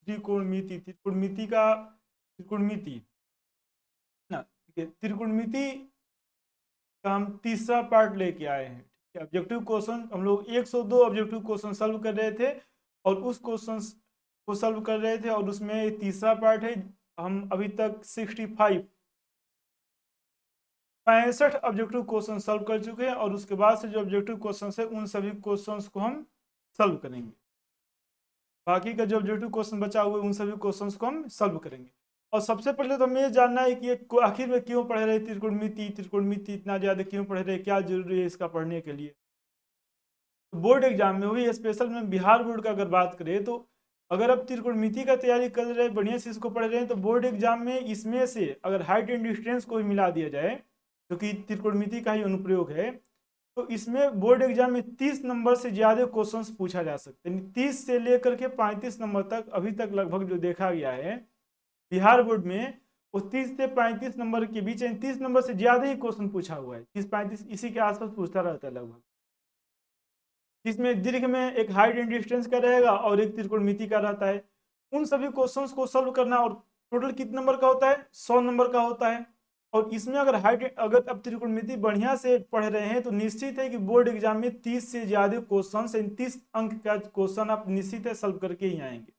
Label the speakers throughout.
Speaker 1: त्रिकोणमिति ना, ठीक है, त्रिकोणमिति का हम तीसरा पार्ट लेके आए हैं। ठीक है, ऑब्जेक्टिव क्वेश्चन हम लोग 102 ऑब्जेक्टिव क्वेश्चन सॉल्व कर रहे थे और उस क्वेश्चन को सॉल्व कर रहे थे और उसमें तीसरा पार्ट है। हम अभी तक 65 ऑब्जेक्टिव क्वेश्चन सॉल्व कर चुके हैं और उसके बाद से जो ऑब्जेक्टिव क्वेश्चन है उन सभी क्वेश्चंस को हम सॉल्व करेंगे। बाकी का जो ऑब्जेक्टिव क्वेश्चन बचा हुआ है उन सभी क्वेश्चंस को हम सॉल्व करेंगे। और सबसे पहले तो हमें ये जानना है कि ये आखिर में क्यों पढ़ रहे त्रिकोणमिति इतना ज़्यादा क्यों पढ़ रहे, क्या जरूरी है इसका पढ़ने के लिए। बोर्ड एग्जाम में वही स्पेशल में बिहार बोर्ड का अगर बात करें तो अगर आप त्रिकोणमिति का तैयारी कर रहे हैं, बढ़िया से इसको पढ़ रहे हैं, तो बोर्ड एग्जाम में इसमें से अगर हाइट एंड डिस्टेंस को भी मिला दिया जाए, जो कि त्रिकोणमिति का ही अनुप्रयोग है, तो इसमें बोर्ड एग्जाम में 30 नंबर से ज़्यादा क्वेश्चंस पूछा जा सकते हैं। 30 से लेकर के 35 नंबर तक अभी तक लगभग जो देखा गया है बिहार बोर्ड में, वो 30 से 35 नंबर के बीच 30 नंबर से ज़्यादा ही क्वेश्चन पूछा हुआ है। 30-35 इसी के आसपास पूछता रहता है लगभग, जिसमें दीर्घ में एक हाइट एंड डिस्टेंस का रहेगा और एक त्रिकोणमिति का रहता है। उन सभी क्वेश्चंस को सॉल्व करना, और टोटल कितने नंबर का होता है, 100 नंबर का होता है। और इसमें अगर अगर आप त्रिकोणमिति बढ़िया से पढ़ रहे हैं तो निश्चित है कि बोर्ड एग्जाम में 30 से ज्यादा क्वेश्चन, 30 अंक का क्वेश्चन आप निश्चित है सॉल्व करके ही आएंगे।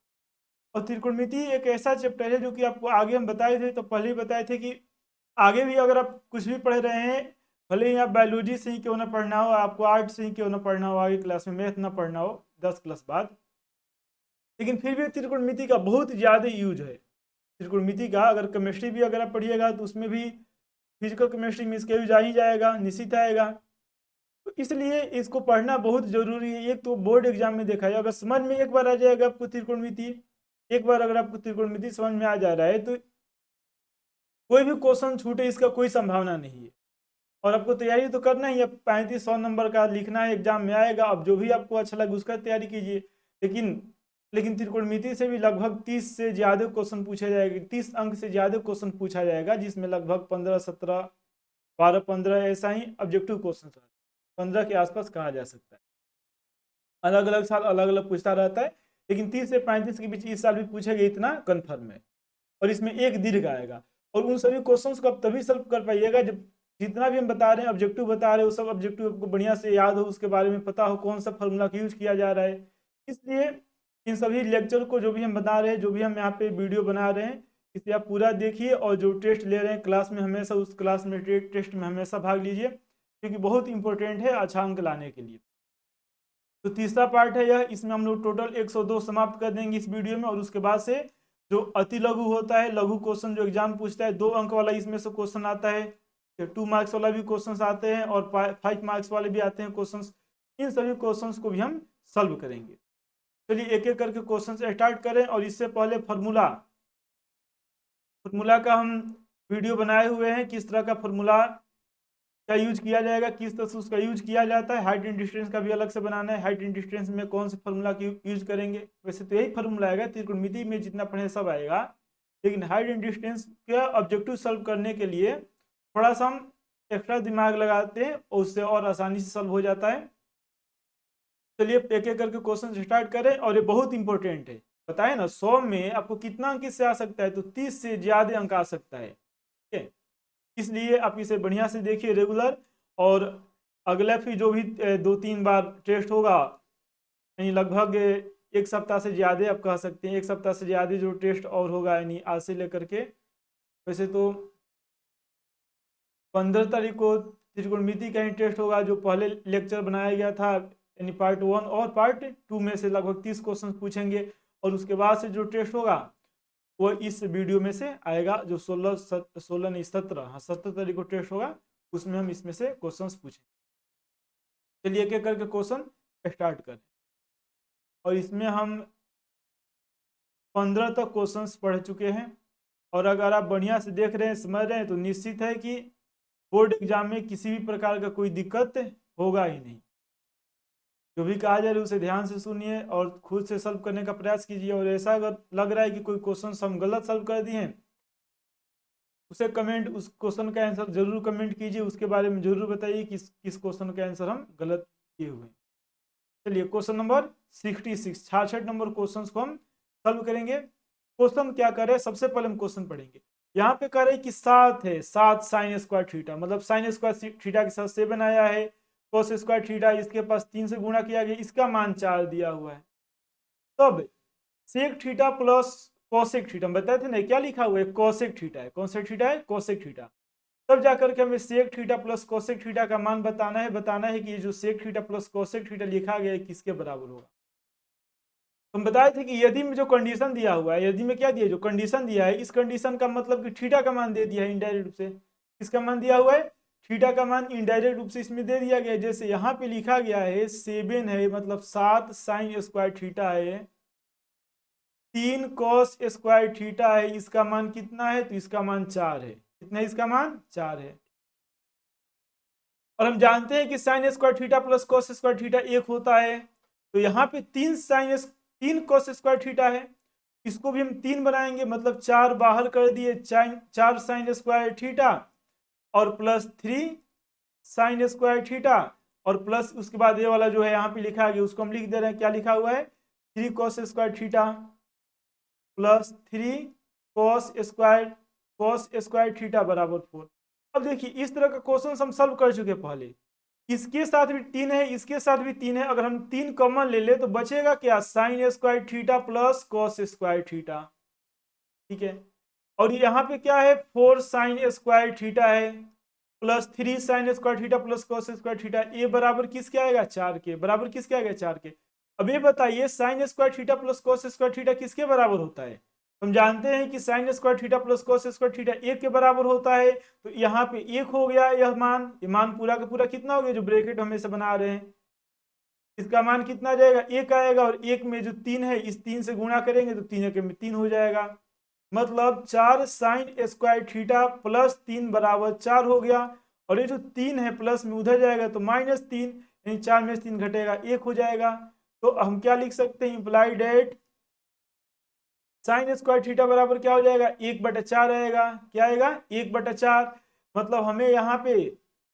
Speaker 1: और त्रिकोणमिति एक ऐसा चैप्टर है जो कि आपको आगे हम बताए थे, तो पहले ही बताए थे कि आगे भी अगर आप कुछ भी पढ़ रहे हैं, भले ही आप बायोलॉजी से ही क्यों ना पढ़ना हो, आपको आर्ट से ही क्यों ना पढ़ना हो, आगे क्लास में मैथ ना पढ़ना हो 10 क्लास बाद, लेकिन फिर भी त्रिकोणमिति का बहुत ज़्यादा यूज है। त्रिकोणमिति का अगर केमिस्ट्री भी अगर आप पढ़िएगा तो उसमें भी फिजिकल केमिस्ट्री में इसका यूज आ ही जाएगा, निश्चित आएगा। तो इसलिए इसको पढ़ना बहुत जरूरी है। एक तो बोर्ड एग्जाम में देखा जाए, अगर समझ में एक बार आ जाएगा आपको त्रिकोणमिति, एक बार अगर आपको त्रिकोणमिति समझ में आ जा रहा है तो कोई भी क्वेश्चन छूटे इसका कोई संभावना नहीं है। और आपको तैयारी तो करना ही है, 3500 नंबर का लिखना है, एग्जाम में आएगा। अब जो भी आपको अच्छा लगे उसका तैयारी कीजिए, लेकिन त्रिकोणमिति से भी लगभग 30 से ज़्यादा क्वेश्चन पूछे जाएंगे, 30 अंक से ज़्यादा क्वेश्चन पूछा जाएगा, जिसमें लगभग 15, 17, 12, 15 ऐसा ही ऑब्जेक्टिव क्वेश्चन 15 के आसपास कहा जा सकता है। अलग अलग साल अलग अलग पूछता रहता है, लेकिन 30 से 35 के बीच इस साल भी पूछेगा, इतना कन्फर्म है। और इसमें एक दीर्घ आएगा। और उन सभी क्वेश्चंस को आप तभी सॉल्व कर पाइएगा जब जितना भी हम बता रहे हैं, ऑब्जेक्टिव बता रहे हैं, वो सब ऑब्जेक्टिव आपको बढ़िया से याद हो, उसके बारे में पता हो कौन सा फॉर्मूला का यूज किया जा रहा है। इसलिए इन सभी लेक्चर को जो भी हम बता रहे हैं, जो भी हम यहाँ पे वीडियो बना रहे हैं, इसे आप पूरा देखिए। और जो टेस्ट ले रहे हैं क्लास में, हमेशा उस क्लास में टेस्ट में हमेशा भाग लीजिए, क्योंकि बहुत इंपॉर्टेंट है अच्छा अंक लाने के लिए। तो तीसरा पार्ट है यह, इसमें हम लोग टोटल 102 समाप्त कर देंगे इस वीडियो में। और उसके बाद से जो अति लघु होता है, लघु क्वेश्चन जो एग्जाम पूछता है, 2 अंक वाला इसमें से क्वेश्चन आता है, 2 मार्क्स वाला भी क्वेश्चन आते हैं और 5 मार्क्स वाले भी आते हैं क्वेश्चन। इन सभी क्वेश्चन को भी हम सॉल्व करेंगे। चलिए एक एक करके क्वेश्चन स्टार्ट करें। और इससे पहले फॉर्मूला का हम वीडियो बनाए हुए हैं, किस तरह का फॉर्मूला का यूज किया जाएगा, किस तरह से उसका यूज किया जाता है। हाइट एंड डिस्टेंस का भी अलग से बनाना है, हाइट एंड डिस्टेंस में कौन से फॉर्मूला की यूज करेंगे। वैसे तो यही फॉर्मूला आएगा, त्रिकोणमिति में जितना पढ़े सब आएगा, लेकिन हाइट एंड डिस्टेंस का ऑब्जेक्टिव सॉल्व करने के लिए थोड़ा सा हम एक्स्ट्रा दिमाग लगाते हैं और उससे और आसानी से सॉल्व हो जाता है। चलिए एक एक करके क्वेश्चन स्टार्ट करें। और ये बहुत इंपॉर्टेंट है, बताए ना 100 में आपको कितना अंक इससे आ सकता है, तो 30 से ज्यादा अंक आ सकता है। ठीक है, इसलिए आप इसे बढ़िया से देखिए रेगुलर। और अगला फिर जो भी 2-3 बार टेस्ट होगा, यानी लगभग एक सप्ताह से ज़्यादा आप कह सकते हैं, एक सप्ताह से ज़्यादा जो टेस्ट और होगा, यानी आज से लेकर के, वैसे तो 15 तारीख को त्रिकोणमिति का ही टेस्ट होगा, जो पहले लेक्चर बनाया गया था, यानी पार्ट 1 और पार्ट 2 में से लगभग 30 क्वेश्चन पूछेंगे। और उसके बाद से जो टेस्ट होगा वो इस वीडियो में से आएगा, जो 16 नहीं 17, हाँ 17 तारीख को टेस्ट होगा, उसमें हम इसमें से क्वेश्चंस पूछेंगे। चलिए एक एक करके क्वेश्चन स्टार्ट करें। और इसमें हम 15 तक क्वेश्चंस पढ़ चुके हैं। और अगर आप बढ़िया से देख रहे हैं, समझ रहे हैं, तो निश्चित है कि बोर्ड एग्जाम में किसी भी प्रकार का कोई दिक्कत होगा ही नहीं। जो भी कहा जा रहा है उसे ध्यान से सुनिए और खुद से सॉल्व करने का प्रयास कीजिए। और ऐसा अगर लग रहा है कि कोई क्वेश्चन हम गलत सॉल्व कर दिए हैं, उस क्वेश्चन का आंसर जरूर कमेंट कीजिए, उसके बारे में जरूर बताइए कि किस क्वेश्चन का आंसर हम गलत किए हुए हैं। चलिए क्वेश्चन नंबर 66 नंबर क्वेश्चन को हम सॉल्व करेंगे। क्वेश्चन क्या करे, सबसे पहले हम क्वेश्चन पढ़ेंगे। यहाँ पे कह रहे कि 7 है, 7 साइन स्क्वायर थीटा, मतलब साइन स्क्वायर थीटा के साथ 7 आया है, कोस स्क्वायर थीटा इसके पास 3 से गुणा किया गया, इसका मान 4 दिया हुआ है। तब sec theta plus cosec theta, हम बताए थे ना क्या लिखा हुआ है, कोसेक थीटा है, कौन सा थीटा है, कोसेक थीटा। तब जाकर के हमें sec theta plus cosec theta का मान बताना है कि ये जो sec theta plus cosec theta लिखा गया है किसके बराबर होगा। हम बताए थे कि यदि में जो कंडीशन दिया हुआ है, यदि में क्या दिया, जो कंडीशन दिया है, इस कंडीशन का मतलब कि थीटा का मान दे दिया है इनडायरेक्ट रूप से। किसका मान दिया हुआ है, थीटा का मान इनडायरेक्ट रूप से इसमें दे दिया गया है। जैसे यहाँ पे लिखा गया है 7 है, मतलब 7 साइन स्क्वायर थीटा है, 3 कॉस स्क्वायर थीटा है, इसका मान कितना है, तो इसका मान 4 है। कितना है इसका मान, 4 है। और हम जानते हैं कि sign square theta plus cos square theta 1 होता है। तो यहाँ पे 3 कॉस स्क्वायर थीटा है, इसको भी हम 3 बनाएंगे, मतलब 4 बाहर कर दिए, 4 साइन स्क्वायर थीटा और प्लस 3 साइन स्क्वायर थीटा, और प्लस उसके बाद ये वाला जो है यहाँ पे लिखा गया उसको हम लिख दे रहे हैं, क्या लिखा हुआ है, 3 cos square theta plus 3 cos square theta बराबर 4। अब देखिए इस तरह का क्वेश्चन हम सॉल्व कर चुके पहले, इसके साथ भी 3 है, इसके साथ भी 3 है, अगर हम 3 कॉमन ले ले तो बचेगा क्या, sign square theta plus cos square theta, ठीक है। और यहाँ पे क्या है, 4 साइन स्क्वायर थीटा है plus 3 sign square theta plus cos square theta, ये बराबर किसके आएगा, 4 के, बराबर किसके आएगा, 4 के। अब ये बताइए sign square theta plus cos square theta किसके बराबर होता है, हम जानते हैं कि sign square theta plus cos square theta 1 के बराबर होता है। तो यहाँ पे 1 हो गया, यह मान, ये मान पूरा का पूरा कितना हो गया, जो ब्रैकेट हमें से बना रहे हैं, इसका मान कितना जाएगा, 1 आएगा, और 1 में जो 3 है, इस 3 से गुणा करेंगे तो 3 के में 3 हो जाएगा, मतलब 4 साइन स्क्वायर थीटा प्लस 3 बराबर 4 हो गया। और ये जो 3 है प्लस में उधर जाएगा तो -3, यानी 4 में से 3 घटेगा 1 हो जाएगा। तो हम क्या लिख सकते हैं, imply that sine square theta बराबर क्या हो जाएगा, 1/4 आएगा, क्या आएगा, 1/4। मतलब हमें यहाँ पे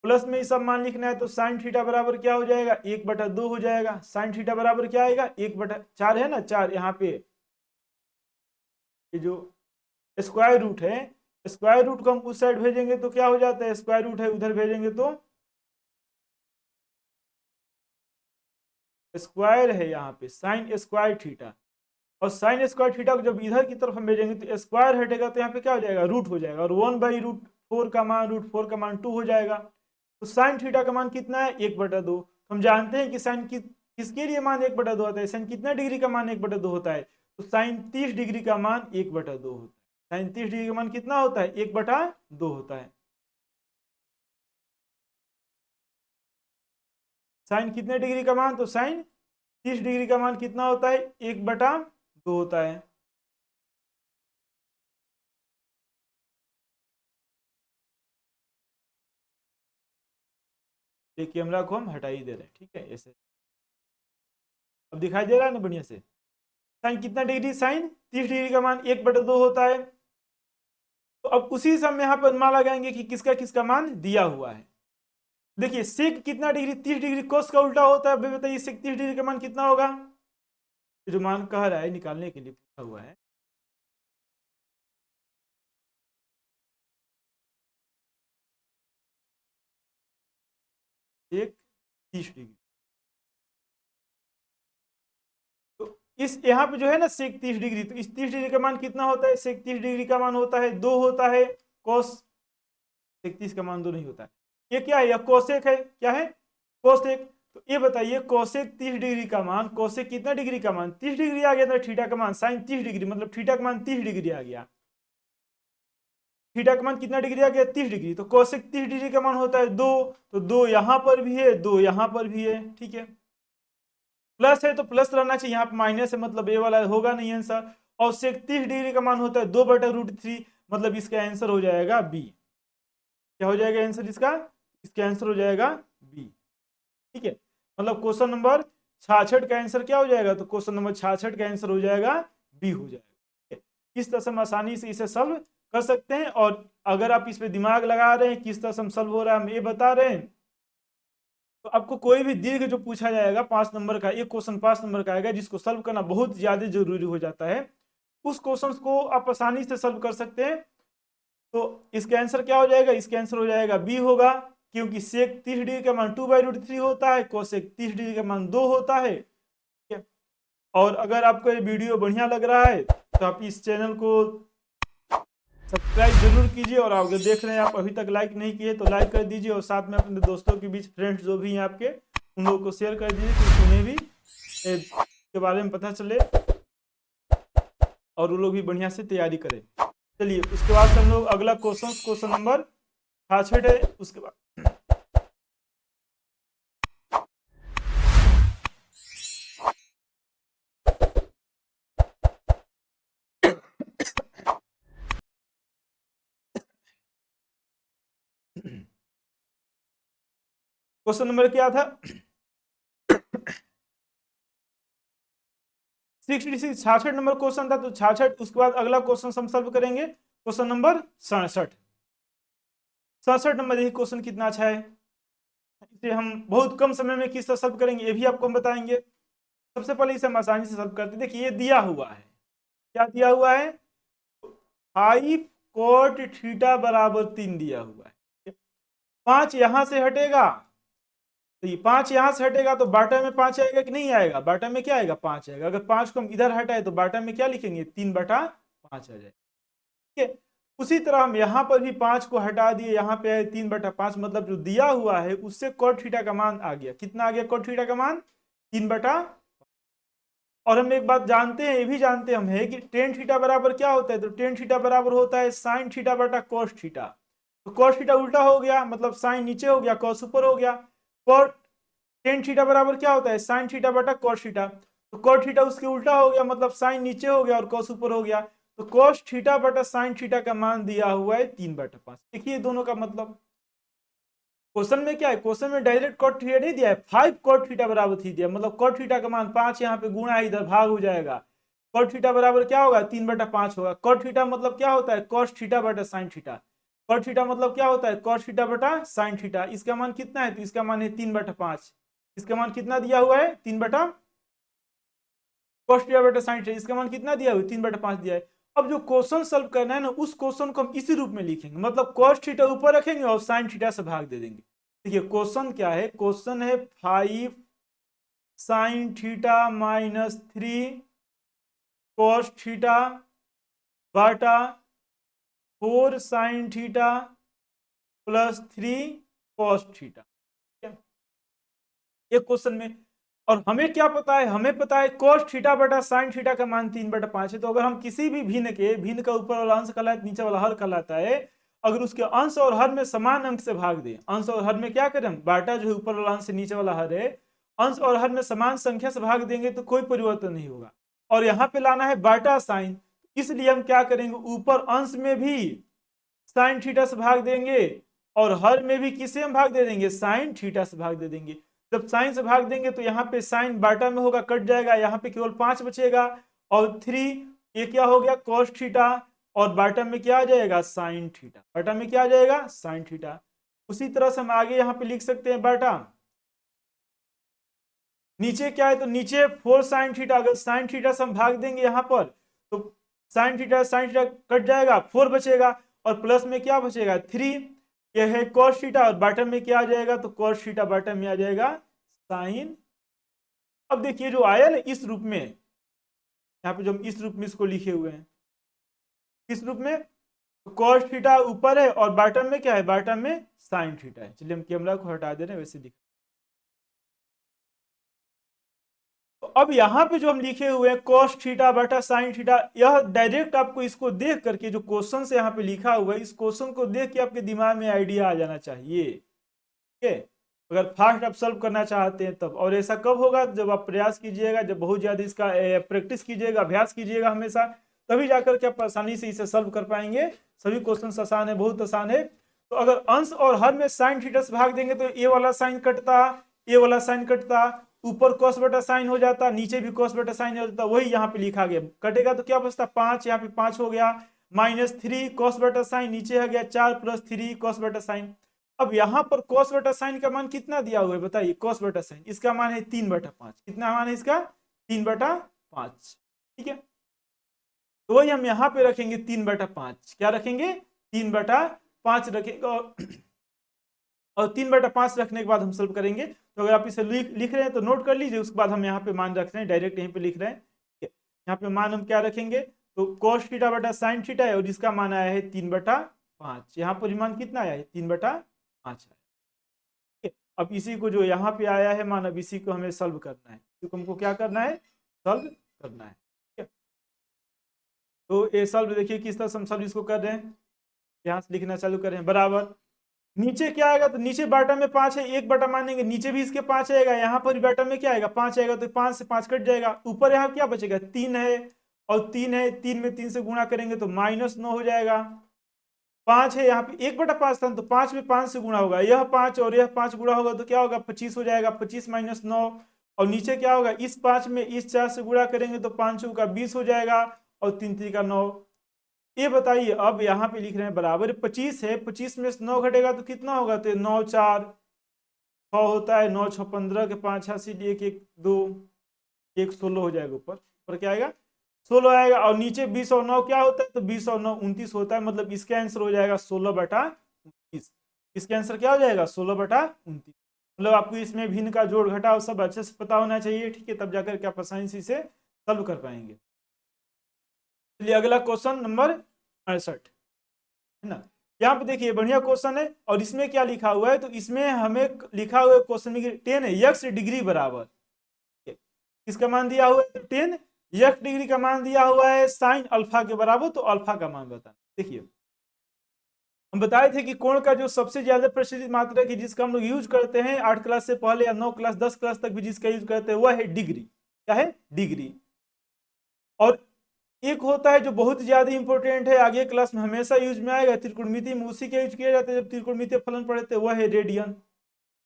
Speaker 1: प्लस में ही सब मान लिखना है, तो साइन थीटा बराबर क्या हो जाएगा, 1/2 हो जाएगा। साइन थीटा बराबर क्या आएगा, 1/4 है ना, 4 यहाँ पे ये जो स्क्वायर रूट है, स्क्वायर रूट को हम उस साइड भेजेंगे तो क्या हो जाता है, स्क्वायर रूट है उधर भेजेंगे तो स्क्वायर है यहाँ पे साइन स्क्वायर थीटा, और साइन स्क्वायर थीटा को जब इधर की तरफ हम भेजेंगे तो स्क्वायर हटेगा तो यहाँ पे क्या हो जाएगा, रूट हो जाएगा, और 1/√4 का मान √4 का मान 2 हो जाएगा। तो साइन थीटा का मान कितना है, 1/2। तो हम जानते हैं कि साइन किसके लिए मान 1/2 होता है, साइन कितना डिग्री का मान 1/2 होता है, तो साइन 30 डिग्री का मान 1/2 होता है। साइन 30 डिग्री का मान कितना होता है, 1/2 होता है। साइन कितने डिग्री का मान, तो साइन 30 डिग्री का मान कितना होता है, 1/2 होता है। ये कैमरा को हम हटा ही दे रहे हैं, ठीक है, ऐसे अब दिखाई दे रहा है ना बढ़िया से। साइन कितना डिग्री, साइन 30 डिग्री का मान 1/2 होता है। तो अब उसी से हम यहाँ पर मान लगाएंगे कि किसका किसका मान दिया हुआ है। देखिए सेक कितना डिग्री, 30 डिग्री, कोस का उल्टा होता है, बताइए सेक 30 डिग्री का मान कितना होगा, जो मान कह रहा है निकालने के लिए पूछा हुआ है। सेक 30 डिग्री, तो इस यहाँ पे जो है ना सेक 30 डिग्री, तो इस 30 डिग्री का मान कितना होता है, सेक 30 डिग्री का मान होता है 2 होता है। कोस सेक 30 का मान 2 नहीं होता है, ये क्या है, यह कोसेक है, क्या है, कोसेक। तो ये बताइए कोसेक 30 डिग्री का मान, कोसेक कितना डिग्री का मान, 30 डिग्री आ गया था, थीटा का मान साइन 30 डिग्री, मतलब थीटा का मान 30 डिग्री आ गया, थीटा का मान कितना डिग्री आ गया, 30 डिग्री। तो कोसेक 30 डिग्री का मान होता है 2, तो 2 यहाँ पर भी है, 2 यहाँ पर भी है, ठीक है। प्लस है तो प्लस रहना चाहिए, यहाँ पे माइनस है मतलब ये वाला होगा नहीं आंसर। और सेक 30 डिग्री का मान होता है 2/√3, मतलब इसका आंसर हो जाएगा बी। क्या हो जाएगा आंसर इसका आंसर हो जाएगा बी, ठीक है। मतलब क्वेश्चन नंबर 66 का आंसर क्या हो जाएगा, तो क्वेश्चन नंबर 66 का आंसर हो जाएगा बी हो जाएगा। किस तरह से हम आसानी से इसे सॉल्व कर सकते हैं, और अगर आप इस पे दिमाग लगा रहे हैं किस तरह से हम सॉल्व हो रहा है हम ये बता रहे हैं, तो आपको कोई भी दीर्घ जो पूछा जाएगा 5 नंबर का, एक क्वेश्चन 5 नंबर का आएगा जिसको सॉल्व करना बहुत ज्यादा जरूरी हो जाता है, उस क्वेश्चन को आप आसानी से सॉल्व कर सकते हैं। तो इसका आंसर क्या हो जाएगा, इसका आंसर हो जाएगा बी होगा, क्योंकि सेक 30 डिग्री का मान 2/√3 होता है, कोसेक 30 डिग्री का मान 2 होता है। ठीक है, और अगर आपको ये वीडियो बढ़िया लग रहा है तो आप इस चैनल को सब्सक्राइब जरूर कीजिए, और अगर देख रहे हैं आप अभी तक लाइक नहीं किए तो लाइक कर दीजिए, और साथ में अपने दोस्तों के बीच, फ्रेंड्स जो भी हैं आपके, उन लोगों को शेयर कर दीजिए कि उन्हें भी के बारे में पता चले और वो लोग भी बढ़िया से तैयारी करें। चलिए उसके बाद से हम लोग अगला क्वेश्चन नंबर 66 है। उसके बाद क्वेश्चन नंबर क्या था, 66 66 नंबर क्वेश्चन था, तो 66 उसके बाद अगला क्वेश्चन हम सॉल्व करेंगे क्वेश्चन नंबर 67। 67 नंबर देखिए क्वेश्चन कितना अच्छा है, इसे हम बहुत कम समय में किस तरह सॉल्व करेंगे ये भी आपको हम बताएंगे। सबसे पहले इसे हम आसानी से सॉल्व करते हैं। देखिए ये दिया हुआ है, क्या दिया हुआ है, 5 cot थीटा बराबर 3 दिया हुआ है। 5 यहां से हटेगा, तो ये 5 यहां से हटेगा तो बाटा में 5 आएगा कि नहीं आएगा, बाटा में क्या आएगा, 5 आएगा। अगर 5 को हम इधर हटाए तो बाटा में क्या लिखेंगे, 3/5 आ जाएगा। ठीक है, उसी तरह हम यहाँ पर भी 5 को हटा दिए, यहाँ पे आए 3/5, मतलब जो दिया हुआ है उससे cot थीटा का मान आ गया, कितना आ गया cot थीटा का मान, 3/5। और हम एक बात जानते हैं, ये भी जानते हम है कि टेन थीटा बराबर क्या होता है, तो टेन थीटा बराबर होता है साइन थीटा बटा cos थीटा। तो cos थीटा उल्टा हो गया, मतलब साइन नीचे हो गया, cos ऊपर हो गया। cot टेन थीटा बराबर क्या होता है, साइन थीटा बटा cos थीटा। तो cot थीटा उसके उल्टा हो गया, मतलब साइन नीचे हो गया और cos ऊपर हो गया। तो cos थीटा बटा साइन थीटा का मान दिया हुआ है 3/5। देखिए दोनों का मतलब, क्वेश्चन में क्या है, क्वेश्चन में डायरेक्ट cot थीटा नहीं दिया है, 5 cot थीटा बराबर थी दिया, मतलब cot थीटा का मान 5 यहाँ पे गुणा इधर भाग हो जाएगा। cot थीटा बराबर क्या होगा, 3/5 होगा। cot थीटा मतलब क्या होता है, cos थीटा बटा साइन थीटा। cot थीटा मतलब क्या होता है, cos थीटा बटा साइन थीटा। इसका मान कितना है, तो इसका मान है 3/5। इसका मान कितना दिया हुआ है, 3/, cos थीटा बटा साइन थीटा, इसका मान कितना दिया हुआ है, 3/5 दिया है। अब जो क्वेश्चन सॉल्व करना है ना, उस क्वेश्चन को हम इसी रूप में लिखेंगे, मतलब cos थीटा ऊपर रखेंगे और साइन थीटा से भाग दे देंगे। देखिए क्वेश्चन क्या है, क्वेश्चन है 5 साइन थीटा -3 cos थीटा बटा 4 साइन थीटा +3 cos थीटा। एक क्वेश्चन में, और हमें क्या पता है, हमें पता है cos थीटा बटा साइन थीटा का मान 3/5 है। तो अगर हम किसी भी भिन्न का ऊपर वाला अंश कहलाता है, नीचे वाला हर कहलाता है, अगर उसके अंश और हर में समान अंक से भाग दे, अंश और हर में क्या करें हम, बाटा जो है ऊपर वाला अंश से नीचे वाला हर है, अंश और हर में समान संख्या से भाग देंगे तो कोई परिवर्तन नहीं होगा। और यहाँ पे लाना है बाटा साइन, इसलिए हम क्या करेंगे, ऊपर अंश में भी साइन थीटा से भाग देंगे और हर में भी किसे हम भाग दे देंगे, साइन थीटा से भाग दे देंगे। जब साइन से भाग देंगे तो यहाँ पे साइन बाटा में होगा, कट जाएगा, यहाँ पे केवल 5 बचेगा, और 3 ये क्या हो गया cos थीटा, और बाटा में क्या आ जाएगा, साइन थीटा। बाटा में क्या आ जाएगा, साइन थीटा। उसी तरह से हम आगे यहाँ पे लिख सकते हैं बाटा, नीचे क्या है, तो नीचे 4 साइन थीटा, अगर साइन थीटा से हम भाग देंगे यहाँ पर तो साइन थीटा कट जाएगा, 4 बचेगा, और प्लस में क्या बचेगा, 3, यह है cos थीटा, और बॉटम में क्या आ जाएगा, तो cos थीटा बॉटम में आ जाएगा साइन। अब देखिए जो आया ना इस रूप में, यहाँ पे जो हम इस रूप में इसको लिखे हुए हैं, किस रूप में, तो cos थीटा ऊपर है और बॉटम में क्या है, बॉटम में साइन थीटा है। चलिए हम कैमरा को हटा दे रहे हैं, वैसे दिख। तो अब यहाँ पे जो हम लिखे हुए हैं cos थीटा बटा साइन थीटा, यह डायरेक्ट आपको इसको देख करके, जो क्वेश्चन से यहाँ पे लिखा हुआ है, इस क्वेश्चन को देख के आपके दिमाग में आइडिया आ जाना चाहिए। ठीक है, अगर फास्ट आप सॉल्व करना चाहते हैं तब। और ऐसा कब होगा, जब आप प्रयास कीजिएगा, जब बहुत ज्यादा इसका प्रैक्टिस कीजिएगा, अभ्यास कीजिएगा हमेशा, तभी जाकर के आप आसानी से इसे सॉल्व कर पाएंगे। सभी क्वेश्चन आसान है, बहुत आसान है। तो अगर अंश और हर में साइन थीटा से भाग देंगे तो ये वाला साइन कटता, ये वाला साइन कटता, ऊपर cos बटा साइन हो जाता, नीचे भी cos बटा साइन हो जाता, वही यहाँ पे लिखा गया। कटेगा तो क्या बचता, 5, यहाँ पे 5 हो गया, -3 cos बटा साइन, नीचे आ गया 4 + 3 cos बटा साइन। अब यहाँ पर cos बटा साइन का मान कितना दिया हुआ है बताइए, cos बटा साइन, इसका मान है 3/5। कितना मान है इसका, 3/5। ठीक है, तो वही हम यहाँ पे रखेंगे 3/5। क्या रखेंगे? 3/5 रखेंगे और 3/5 रखने के बाद हम सॉल्व करेंगे। तो अगर आप इसे लिख रहे हैं तो नोट कर लीजिए, उसके बाद हम यहाँ पे मान रख रहे हैं, डायरेक्ट यहीं पे लिख रहे हैं। ठीक है, यहाँ पे मान हम क्या रखेंगे? तो cos थीटा बटा साइन थीटा है और इसका मान आया है 3/5। यहाँ पर मान कितना आया है? 3/5 है। ठीक है, अब इसी को जो यहाँ पे आया है मान, अब इसी को हमें सॉल्व करना है। तो हमको क्या करना है? सॉल्व करना है। ठीक है, तो ये सॉल्व देखिए किस तरह से हम सॉल्व इसको कर रहे हैं। यहाँ से लिखना चालू करें, बराबर नीचे क्या आएगा? तो नीचे बाटा में 5 है, 1 मानेंगे, नीचे भी इसके 5 आएगा, यहाँ पर बाटा में क्या आएगा? 5 आएगा, तो 5 से 5 कट जाएगा। ऊपर यहाँ क्या बचेगा? 3 है और 3 है, 3 में 3 से गुणा करेंगे तो -9 हो जाएगा। 5 है, यहाँ पे 1/5 था तो 5 में 5 से गुणा होगा, यह 5 और यह 5 गुणा होगा तो क्या होगा? 25 हो जाएगा। 25 - 9 और नीचे क्या होगा? इस 5 में इस 4 से गुणा करेंगे तो 5 का 20 हो जाएगा और 3 3 का 9। ये बताइए, अब यहाँ पे लिख रहे हैं बराबर 25 है, 25 में से 9 घटेगा तो कितना होगा? तो 9 4 6 होता है, 9 6 15 के 5 80 1 1 2 1 16 हो जाएगा। ऊपर क्या आएगा? 16 आएगा और नीचे 20 और 9 क्या होता है? तो 20 और 9 29 होता है। मतलब इसका आंसर हो जाएगा 16/29। इसका आंसर क्या हो जाएगा? 16/29। मतलब आपको इसमें भिन्न का जोड़ घटाव सब अच्छे से पता होना चाहिए। ठीक है, तब जाकर के आप आसानी से इसे सॉल्व कर पाएंगे। चलिए अगला क्वेश्चन नंबर 68 है ना। यहाँ पे देखिए बढ़िया क्वेश्चन है और इसमें क्या लिखा हुआ है? तो इसमें हमें लिखा हुआ है क्वेश्चन में 10 x डिग्री बराबर, किसका मान दिया हुआ है? 10 x डिग्री का मान दिया हुआ है साइन अल्फा के बराबर। तो अल्फा का मान बताना। देखिए हम बताए थे कि कोण का जो सबसे ज्यादा प्रचलित मात्रक है जिसका हम लोग यूज करते हैं 8 क्लास से पहले या 9 क्लास 10 क्लास तक भी जिसका यूज करते हैं वह है डिग्री। क्या है? डिग्री। और एक होता है जो बहुत ज्यादा इंपॉर्टेंट है, आगे क्लास में हमेशा यूज में आएगा, त्रिकोणमिति में उसी का यूज किया जाता है जब त्रिकोणमितीय फलन पढ़ते हैं, वह है रेडियन।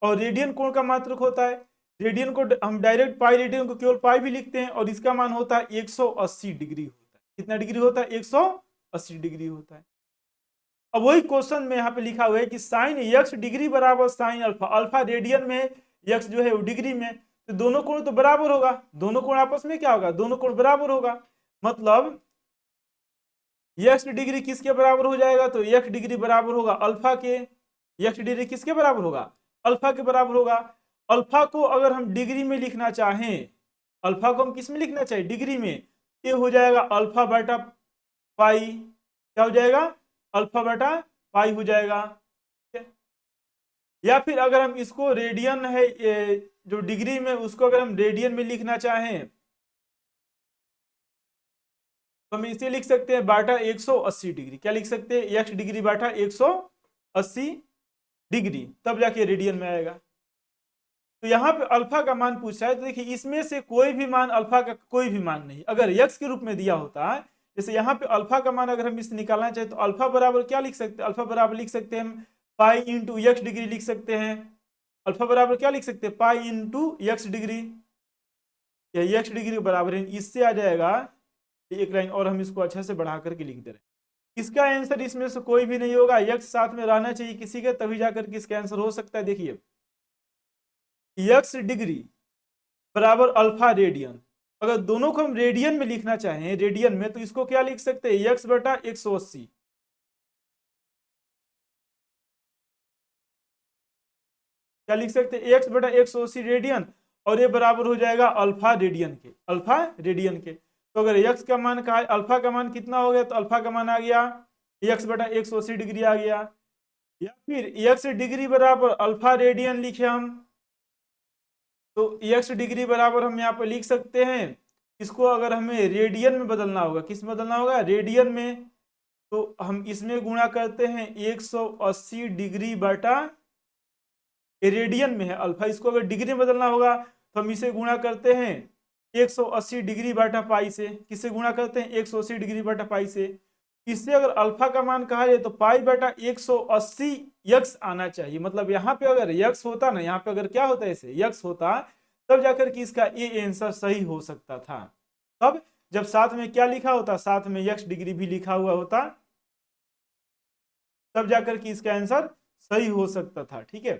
Speaker 1: और रेडियन कोण का मात्रक होता है। रेडियन को हम डायरेक्ट पाई रेडियन को केवल पाई भी लिखते हैं और इसका मान होता है 180 डिग्री होता है। कितना डिग्री होता है? 180 डिग्री होता है। अब वही क्वेश्चन में यहाँ पे लिखा हुआ है कि साइन x डिग्री बराबर साइन अल्फा। अल्फा रेडियन में, x जो है वो डिग्री में, तो दोनों कोण तो बराबर होगा। दोनों कोण आपस में क्या होगा? दोनों कोण बराबर होगा। मतलब x डिग्री किसके बराबर हो जाएगा? तो x डिग्री बराबर होगा अल्फा के। x डिग्री किसके बराबर होगा? अल्फा के बराबर होगा। अल्फा को अगर हम डिग्री में लिखना चाहें, अल्फा को हम किस में लिखना चाहिए? डिग्री में। ये हो जाएगा अल्फा बटा पाई। क्या हो जाएगा? अल्फा बटा पाई हो जाएगा। या फिर अगर हम इसको रेडियन है जो डिग्री में, उसको अगर हम रेडियन में लिखना चाहें तो हम इसे लिख सकते हैं बाटा 180 डिग्री। क्या लिख सकते हैं? x डिग्री बाटा 180 डिग्री, तब जाके रेडियन में आएगा। तो यहाँ पे अल्फा का मान पूछा है, तो देखिए इसमें से कोई भी मान, अल्फा का कोई भी मान नहीं, अगर x के रूप में दिया होता है, जैसे यहाँ पे अल्फा का मान अगर हम इसे निकालना चाहे तो अल्फा बराबर क्या लिख सकते हैं? अल्फा बराबर लिख सकते हैं हम पाई इंटू x डिग्री लिख सकते हैं। अल्फा बराबर क्या लिख सकते हैं? पाई इंटू x डिग्री, या x डिग्री बराबर है, इससे आ जाएगा एक लाइन और हम इसको अच्छे से बढ़ा करके लिख दे रहे हैं। इसका आंसर इसमें से कोई भी नहीं होगा, x साथ में रहना चाहिए किसी के, तभी जाकर के इसका आंसर हो सकता है। देखिए x डिग्री बराबर अल्फा रेडियन, अगर दोनों को हम रेडियन में लिखना चाहें, रेडियन में, तो इसको क्या लिख सकते हैं? x बटा 180। क्या लिख सकते हैं? x बटा 180 रेडियन, और ये बराबर हो जाएगा अल्फा रेडियन के। अल्फा रेडियन के, तो अगर x का मान का, अल्फा का मान कितना हो गया? तो अल्फा का मान आ गया x बटा 180 डिग्री आ गया। या फिर x डिग्री बराबर अल्फा रेडियन लिखे हम, तो x डिग्री बराबर हम यहाँ पर लिख सकते हैं, इसको अगर हमें रेडियन में बदलना होगा, किस में बदलना होगा? रेडियन में। तो हम इसमें गुणा करते हैं 180 डिग्री बटा, रेडियन में है अल्फा, इसको अगर डिग्री में बदलना होगा तो हम इसे गुणा करते हैं 180 डिग्री बटा पाई से। किससे गुणा करते हैं? 180 डिग्री बटा पाई से। इससे अगर अल्फा का मान कहा जाए तो पाई बटा 180 यक्स आना चाहिए। मतलब यहाँ पे अगर यक्स होता ना, यहाँ पे अगर क्या होता है, इसे यक्स होता, तब जाकर के इसका ये आंसर सही हो सकता था। तब जब साथ में क्या लिखा होता? साथ में यक्स डिग्री भी लिखा हुआ होता, तब जाकर के इसका आंसर सही हो सकता था। ठीक है,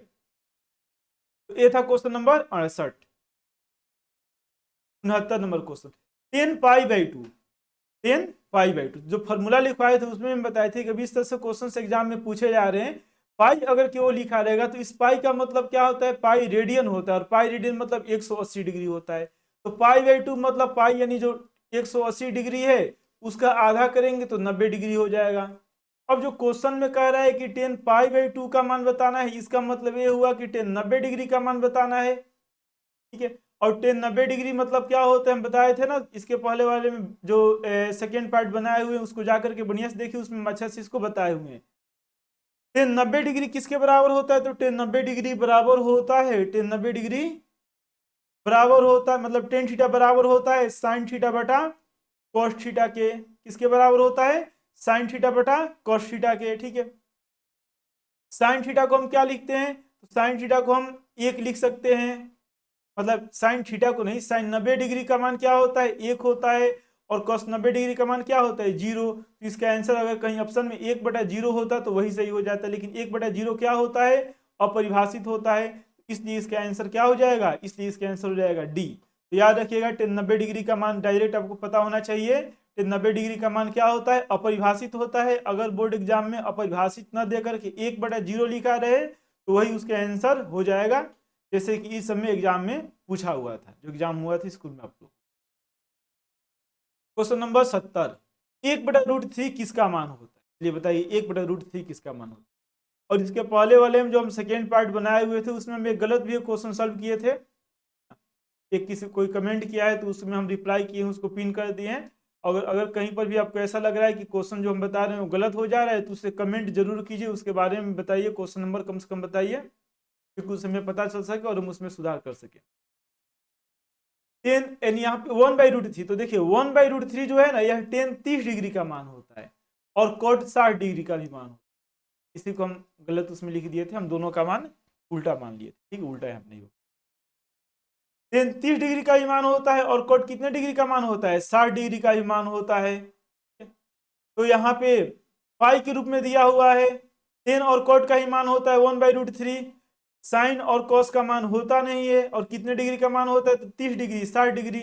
Speaker 1: तो ये था question number 68। 69 number question, 10 pi by 2। 10 पाई/2। जो फॉर्मूला लिखवाए थे उसमें हम बताए थे कि अभी इस तरह से क्वेश्चन एग्जाम में पूछे जा रहे हैं। पाई अगर केवल लिखा रहेगा तो इस पाई का मतलब क्या होता है, पाई रेडियन होता है, और पाई रेडियन मतलब 180 डिग्री होता है। तो पाई/2 मतलब पाई यानी जो 180 डिग्री है उसका आधा करेंगे तो 90 डिग्री हो जाएगा। अब जो क्वेश्चन में कह रहा है कि 10 पाई/2 का मान बताना है, इसका मतलब ये हुआ कि 10 90 डिग्री का मान बताना है, ठीक है। और 10 90 डिग्री मतलब क्या होता है, हम बताए थे ना इसके पहले वाले में जो सेकेंड पार्ट बनाए हुए हैं उसको जाकर के बढ़िया से देखिए, उसमें अच्छा से इसको बताए हुए हैं। 10 90 डिग्री किसके बराबर होता है, तो 10 90 डिग्री बराबर होता है, 10 90 डिग्री बराबर होता है मतलब टेन थीटा बराबर होता है साइन थीटा बटा कॉस थीटा के। किसके बराबर होता है, साइन थीटा बटा कॉस थीटा के, ठीक है। साइन थीटा को हम क्या लिखते हैं, तो साइन थीटा को हम 1 लिख सकते हैं, मतलब साइन थीटा को नहीं, साइन 90 डिग्री का मान क्या होता है, 1 होता है, और कॉस 90 डिग्री का मान क्या होता है, 0। तो इसका आंसर अगर कहीं ऑप्शन में 1/0 होता तो वही सही हो जाता, लेकिन 1/0 क्या होता है, अपरिभाषित होता है, इसलिए इसका आंसर क्या हो जाएगा, इसलिए इसका आंसर हो जाएगा डी। तो याद रखिएगा 10 90 डिग्री का मान डायरेक्ट आपको पता होना चाहिए। 10 90 डिग्री का मान क्या होता है, अपरिभाषित होता है। अगर बोर्ड एग्जाम में अपरिभाषित न देकर के 1/0 लिखा रहे तो वही उसका आंसर हो जाएगा, जैसे कि इस समय एग्जाम में पूछा हुआ था, जो एग्जाम हुआ था स्कूल में आप लोग। क्वेश्चन नंबर 70, 1/√3 किसका मान होता है, चलिए बताइए 1/√3 किसका मान होता है। और इसके पहले वाले में जो हम सेकेंड पार्ट बनाए हुए थे उसमें हम एक गलत भी क्वेश्चन सॉल्व किए थे, एक किसी कोई कमेंट किया है तो उसमें हम रिप्लाई किए हैं, उसको पिन कर दिए हैं। अगर अगर कहीं पर भी आपको ऐसा लग रहा है कि क्वेश्चन जो हम बता रहे हैं वो गलत हो जा रहा है तो उससे कमेंट जरूर कीजिए, उसके बारे में बताइए, क्वेश्चन नंबर कम से कम बताइए, क्योंकि उस समय पता चल सके और हम उसमें सुधार कर सके। 10 यानी यहाँ पे 1/√3, तो देखिए 1/√3 जो है ना यह 10 30 डिग्री का मान होता है, और कॉट 60 डिग्री का भी मान होता है। इसी को हम गलत उसमें लिख दिए थे, हम दोनों का मान उल्टा मान लिए थे, ठीक है, उल्टा यहाँ नहीं हो। 10 30 डिग्री का भी मान होता है, और कॉट कितने डिग्री का मान होता है, 60 डिग्री का भी मान होता है। तो यहाँ पे पाई के रूप में दिया हुआ है, 10 और कॉट का ही मान होता है 1/√3, साइन और कॉस का मान होता नहीं है, और कितने डिग्री का मान होता है, तो 30 डिग्री 60 डिग्री।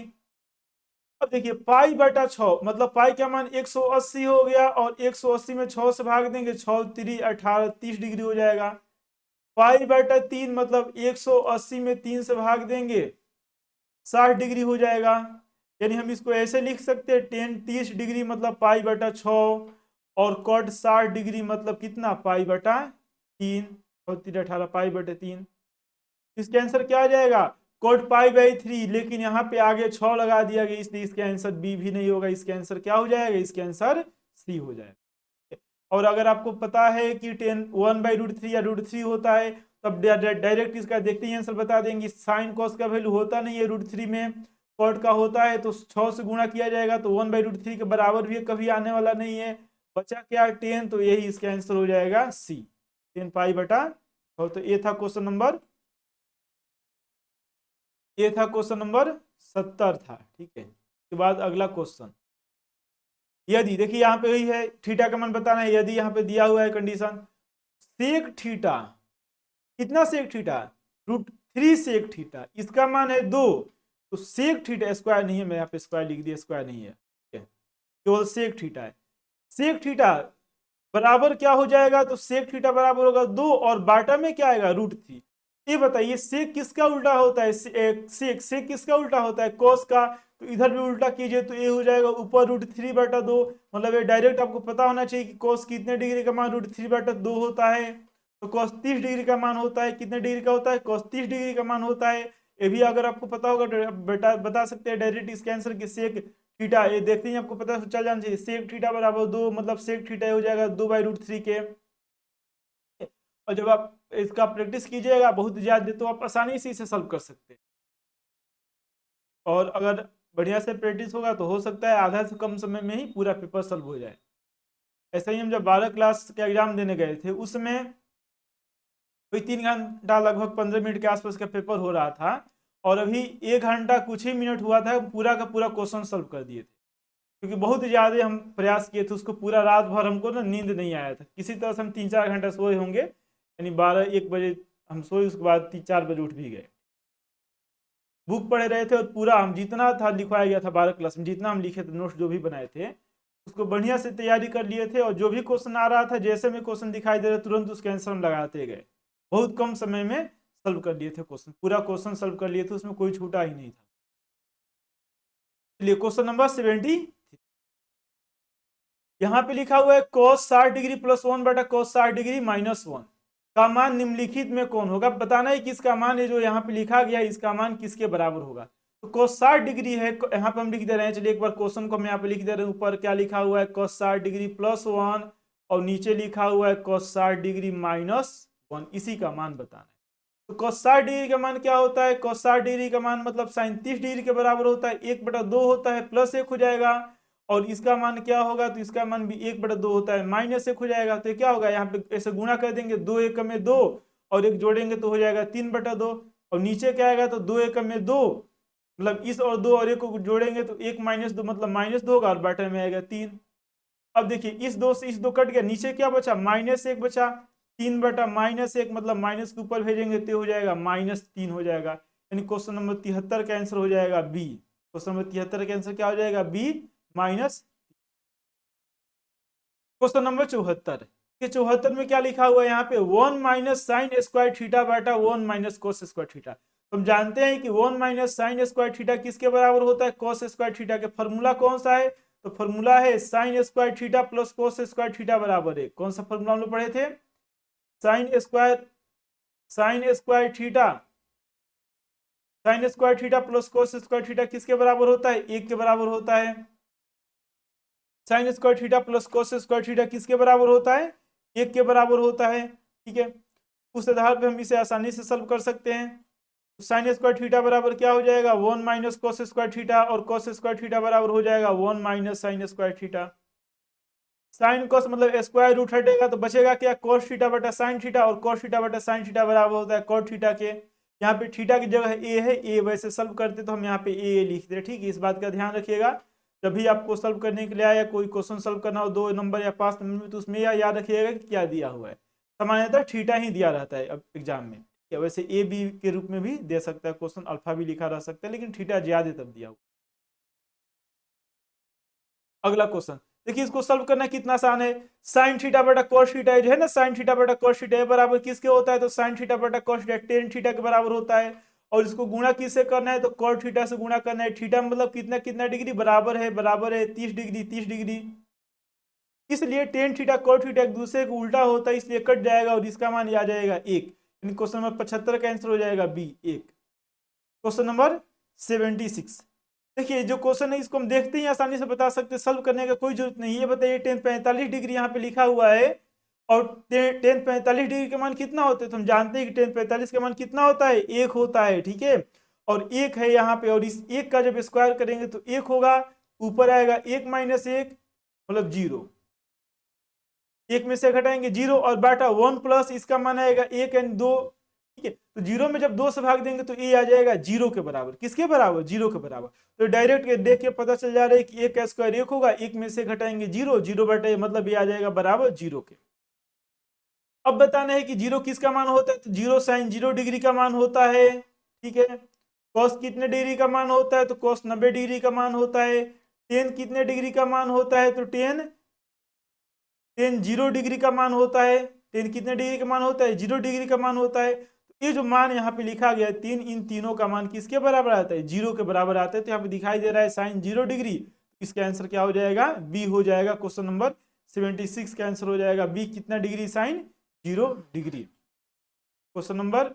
Speaker 1: अब देखिए पाई/6 मतलब पाई का मान 180 हो गया, और 180 में 6 से भाग देंगे, 6 3 18 30 डिग्री हो जाएगा। पाई/3 मतलब 180 में 3 से भाग देंगे 60 डिग्री हो जाएगा। यानी हम इसको ऐसे लिख सकते हैं 10 30 डिग्री मतलब पाई/6, और कॉट 60 डिग्री मतलब कितना, पाई/3, और 3 18 पाई/3। इसका आंसर क्या आ जाएगा, कॉट पाई/3, लेकिन यहाँ पे आगे 6 लगा दिया गया इसलिए इसका आंसर बी भी नहीं होगा, इसका आंसर क्या हो जाएगा, इसका आंसर सी हो जाएगा। और अगर आपको पता है कि 1/√3 या √3 होता है तब डायरेक्ट इसका देखते ही आंसर बता देंगे। साइन कॉस का वैल्यू होता नहीं है √3 में, कॉट का होता है, तो 6 से गुणा किया जाएगा तो 1/√3 के बराबर भी कभी आने वाला नहीं है। बचा क्या 10, तो यही इसका आंसर हो जाएगा सी, 10 पाई/6। तो ये था क्वेश्चन नंबर, ये था क्वेश्चन नंबर 70 था, ठीक है। उसके बाद अगला क्वेश्चन, यदि देखिए यहाँ पे वही है थीटा का मान बताना है, यदि यहाँ पे दिया हुआ है कंडीशन सेक थीटा, कितना सेक थीटा, √3 सेक थीटा, इसका मान है 2, तो सेक थीटा स्क्वायर नहीं है, मैं यहाँ पे स्क्वायर लिख दिया, स्क्वायर नहीं है, ठीक है, केवल सेक थीटा है। सेक थीटा बराबर क्या हो जाएगा, तो सेक थीटा बराबर होगा 2, और बाटा में क्या आएगा √3। ये बताइए सेक किसका उल्टा होता है, सेक सेक किसका उल्टा होता है, कॉस का, तो इधर भी उल्टा कीजिए तो ये हो जाएगा ऊपर √3/2, मतलब ये डायरेक्ट आपको पता होना चाहिए कि कॉस कितने डिग्री का मान √3/2 होता है, तो कॉस 30 डिग्री का मान होता है, कितने डिग्री का होता है, कॉस 30 डिग्री का मान होता है। ये भी अगर आपको पता होगा तो बेटा बता सकते हैं डायरेक्ट इसके आंसर की सेक थीटा, ये देखते ही आपको पता चल जाना चाहिए, सेक थीटा बराबर 2 मतलब सेक थीटा हो जाएगा 2/√3 के। और जब आप इसका प्रैक्टिस कीजिएगा बहुत ज्यादा तो आप आसानी से इसे सॉल्व कर सकते हैं, और अगर बढ़िया से प्रैक्टिस होगा तो हो सकता है आधा से कम समय में ही पूरा पेपर सॉल्व हो जाए। ऐसे ही हम जब 12 क्लास के एग्जाम देने गए थे उसमें कोई 3 घंटा लगभग 15 मिनट के आसपास का पेपर हो रहा था, और अभी 1 घंटा कुछ ही मिनट हुआ था, पूरा का पूरा क्वेश्चन सॉल्व कर दिए थे, क्योंकि बहुत ज़्यादा हम प्रयास किए थे उसको, पूरा रात भर हमको ना नींद नहीं आया था, किसी तरह से हम 3-4 घंटा सोए होंगे, यानी 12-1 बजे हम सोए, उसके बाद 3-4 बजे उठ भी गए, बुक पढ़े रहे थे, और पूरा हम जितना था लिखवाया गया था 12 क्लास में, जितना हम लिखे थे नोट्स जो भी बनाए थे उसको बढ़िया से तैयारी कर लिए थे और जो भी क्वेश्चन आ रहा था जैसे में क्वेश्चन दिखाई दे रहा तुरंत उसके आंसर हम लगाते गए। बहुत कम समय में सॉल्व कर लिए थे क्वेश्चन, पूरा क्वेश्चन सॉल्व कर लिए थे, उसमें कोई छूटा ही नहीं था। चलिए क्वेश्चन नंबर 70 यहाँ पे लिखा हुआ है cos 60 डिग्री प्लस 1 बटा cos 60 डिग्री माइनस 1 का मान निम्नलिखित में कौन होगा। बताना है कि इसका मान है जो यहाँ पे लिखा गया इसका मान किसके बराबर होगा। तो cos 60 डिग्री है, यहाँ पे हम लिख दे रहे हैं। चलिए एक बार क्वेश्चन को हम यहाँ पे लिख दे रहे हैं। ऊपर क्या लिखा हुआ है cos 60 डिग्री प्लस 1 और नीचे लिखा हुआ है cos 60 डिग्री माइनस 1, इसी का मान बताना है। तो cos 60 डिग्री का मान क्या होता है, cos 60 डिग्री का मान मतलब sin 30 डिग्री के बराबर होता है, 1/2 होता है, प्लस 1 हो जाएगा। और इसका मान क्या होगा, तो इसका मान भी 1/2 होता है, माइनस 1 हो जाएगा। तो क्या होगा, यहाँ पे ऐसे गुणा कर देंगे, 2 एकम में 2 और 1 जोड़ेंगे तो हो जाएगा 3/2। और नीचे क्या आएगा, तो 2 एकम में 2 मतलब इस और 2 और 1 को जोड़ेंगे तो 1 - 2 मतलब -2 होगा और बटे में आएगा 3। अब देखिए इस 2 से इस 2 कट गया, नीचे क्या बचा, -1 बचा। 3/-1 मतलब माइनस के ऊपर भेजेंगे तो हो जाएगा -3 हो जाएगा। यानी क्वेश्चन नंबर 73 का आंसर हो जाएगा बी। क्वेश्चन नंबर 73 का आंसर क्या हो जाएगा, बी माइनस। क्वेश्चन नंबर 74 के 74 में क्या लिखा हुआ है यहाँ पे 1 माइनस साइन स्क्वायर थीटा बटा 1 माइनस कोस स्क्वायर थीटा। हम जानते हैं कि 1 माइनस साइन स्क्वायर थीटा किसके बराबर होता है, कोस स्क्वायर थीटा के। फॉर्मूला कौन सा है, तो फॉर्मूला है sign square theta plus cos square theta बराबर है। कौन सा फॉर्मूला हम लोग पढ़े थे, sign square theta plus cos square theta किसके बराबर होता है, 1 के बराबर होता है। Sign square theta plus cos square theta किसके बराबर होता है, 1 के बराबर होता है। ठीक है, उस आधार पे हम इसे आसानी से सॉल्व कर सकते हैं। तो साइन स्क्वायर थीटा बराबर क्या हो जाएगा, 1 माइनस कोस स्क्वायर थीटा, और कोस स्क्वायर थीटा बराबर हो जाएगा 1 minus sign square theta. Sine cos मतलब स्क्वायर रूट हटेगा तो बचेगा क्या, कोस थीटा बटा साइन थीटा, और कोस थीटा बटा साइन थीटा बराबर होता है कोट थीटा के। यहाँ पे थीटा की जगह ए है, ए वैसे सॉल्व करते तो हम यहाँ पे ए लिख दे। ठीक है, इस बात का ध्यान रखिएगा। जब भी आपको सॉल्व करने के लिए आया, कोई क्वेश्चन सॉल्व करना हो 2 नंबर या 5 नंबर में, तो उसमें यह याद रखिएगा कि क्या दिया हुआ है। सामान्यतः थीटा ही दिया रहता है अब एग्जाम में। या वैसे ए बी के रूप में भी दे सकता है क्वेश्चन, अल्फा भी लिखा रह सकता है, लेकिन थीटा ज्यादा तब दिया हुआ। अगला क्वेश्चन देखिए, इसको सॉल्व करना कितना आसान है। साइन थीटा बटा कोस थीटा जो है ना, साइन थीटा बटा कोस थीटा बराबर किसके होता है, तो साइन थीटा बटा कोस थीटा टेन थीटा के बराबर होता है। और इसको गुणा किससे करना है, तो कोस थीटा से गुणा करना है। थीटा मतलब कितना कितना डिग्री, बराबर है 30 डिग्री 30 डिग्री। इसलिए टेन थीटा कोस थीटा एक दूसरे को उल्टा होता है, इसलिए कट जाएगा और इसका मान आ जाएगा 1। क्वेश्चन नंबर 75 का आंसर हो जाएगा बी 1। क्वेश्चन नंबर 76 देखिए, जो क्वेश्चन है इसको हम देखते ही आसानी से बता सकते हैं, सॉल्व करने का कोई जरूरत नहीं है। बताइए टेन 45 डिग्री यहाँ पे लिखा हुआ है, और टेन 45 डिग्री का मान कितना होता है, तो हम जानते हैं कि टेन 45 का मान कितना होता है, 1 होता है। ठीक है, और 1 है यहाँ पे, और इस 1 का जब स्क्वायर करेंगे तो 1 होगा, ऊपर आएगा 1 - 1 मतलब 0, 1 में से घटाएंगे 0, और बाटा 1 प्लस इसका मान आएगा 1 और 2। ठीक है, तो 0 में जब 2 से भाग देंगे तो ए आ जाएगा 0 के बराबर। किसके बराबर, 0 के बराबर। तो डायरेक्ट देख के पता चल जा रहा है कि 1 का स्क्वायर 1 होगा, 1 में से घटाएंगे 0, 0 बटे मतलब ये आ जाएगा बराबर 0 के। अब बताना है कि 0 किसका मान होता है, तो 0 साइन 0 डिग्री का मान होता है। ठीक है, कॉस कितने डिग्री का मान होता है, तो कॉस 90 डिग्री का मान होता है। टेन कितने डिग्री का मान होता है, तो टेन 0 डिग्री का मान होता है। टेन कितने डिग्री का मान होता है, 0 डिग्री का मान होता है। तो ये जो मान यहाँ पे लिखा गया है 3, इन तीनों का मान किसके बराबर आता है, 0 के बराबर आता है। तो यहाँ पे दिखाई दे रहा है साइन 0 डिग्री, इसका आंसर क्या हो जाएगा, बी हो जाएगा। क्वेश्चन नंबर 76 का आंसर हो जाएगा बी, कितना degree, sine 0 degree. Question number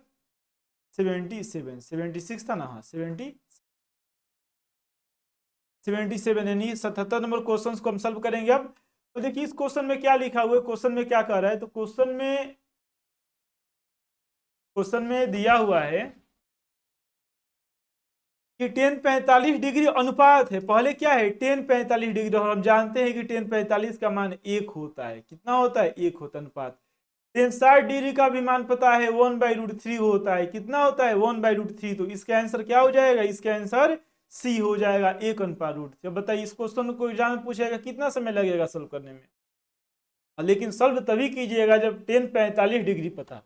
Speaker 1: 76 था ना, हाँ 77 यानी 77 नंबर क्वेश्चन को हम सॉल्व करेंगे अब। तो देखिए इस क्वेश्चन में क्या लिखा हुआ है, क्वेश्चन में क्या कह रहा है, तो क्वेश्चन में दिया हुआ है कि टेन 45 डिग्री अनुपात है। पहले क्या है, टेन 45 डिग्री, और हम जानते हैं कि टेन 45 का मान 1 होता है। कितना होता है, 1 होता है अनुपात। टेन 60 डिग्री का भी मान पता है 1/√3 होता है। कितना होता है, 1/√3। तो इसका आंसर क्या हो जाएगा, इसका आंसर सी हो जाएगा, 1/√3। अब बताइए इस क्वेश्चन को एग्जाम में पूछेगा कितना समय लगेगा सॉल्व करने में, लेकिन सॉल्व तभी कीजिएगा जब टेन 45 डिग्री पता।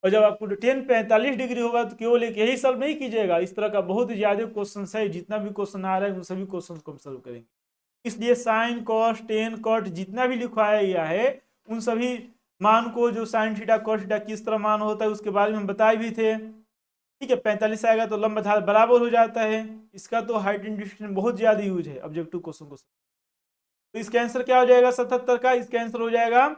Speaker 1: और जब आपको टेन 45 डिग्री होगा तो केवल एक यही सॉल्व नहीं कीजिएगा, इस तरह का बहुत ज्यादा क्वेश्चन है। जितना भी क्वेश्चन आ रहा है उन सभी क्वेश्चन को हम सॉल्व करेंगे। इसलिए साइन कॉस टेन कॉट जितना भी लिखवाया गया है उन सभी मान को, जो साइन थीटा कॉस थीटा किस तरह मान होता है उसके बारे में हम बताए भी थे। ठीक है, 45 आएगा तो लंब आधार बराबर हो जाता है। इसका तो हाइट एंड डिस्टेंस में बहुत ज्यादा यूज है ऑब्जेक्टिव क्वेश्चन को। तो इसका आंसर क्या हो जाएगा 77 का? इसका आंसर हो जाएगा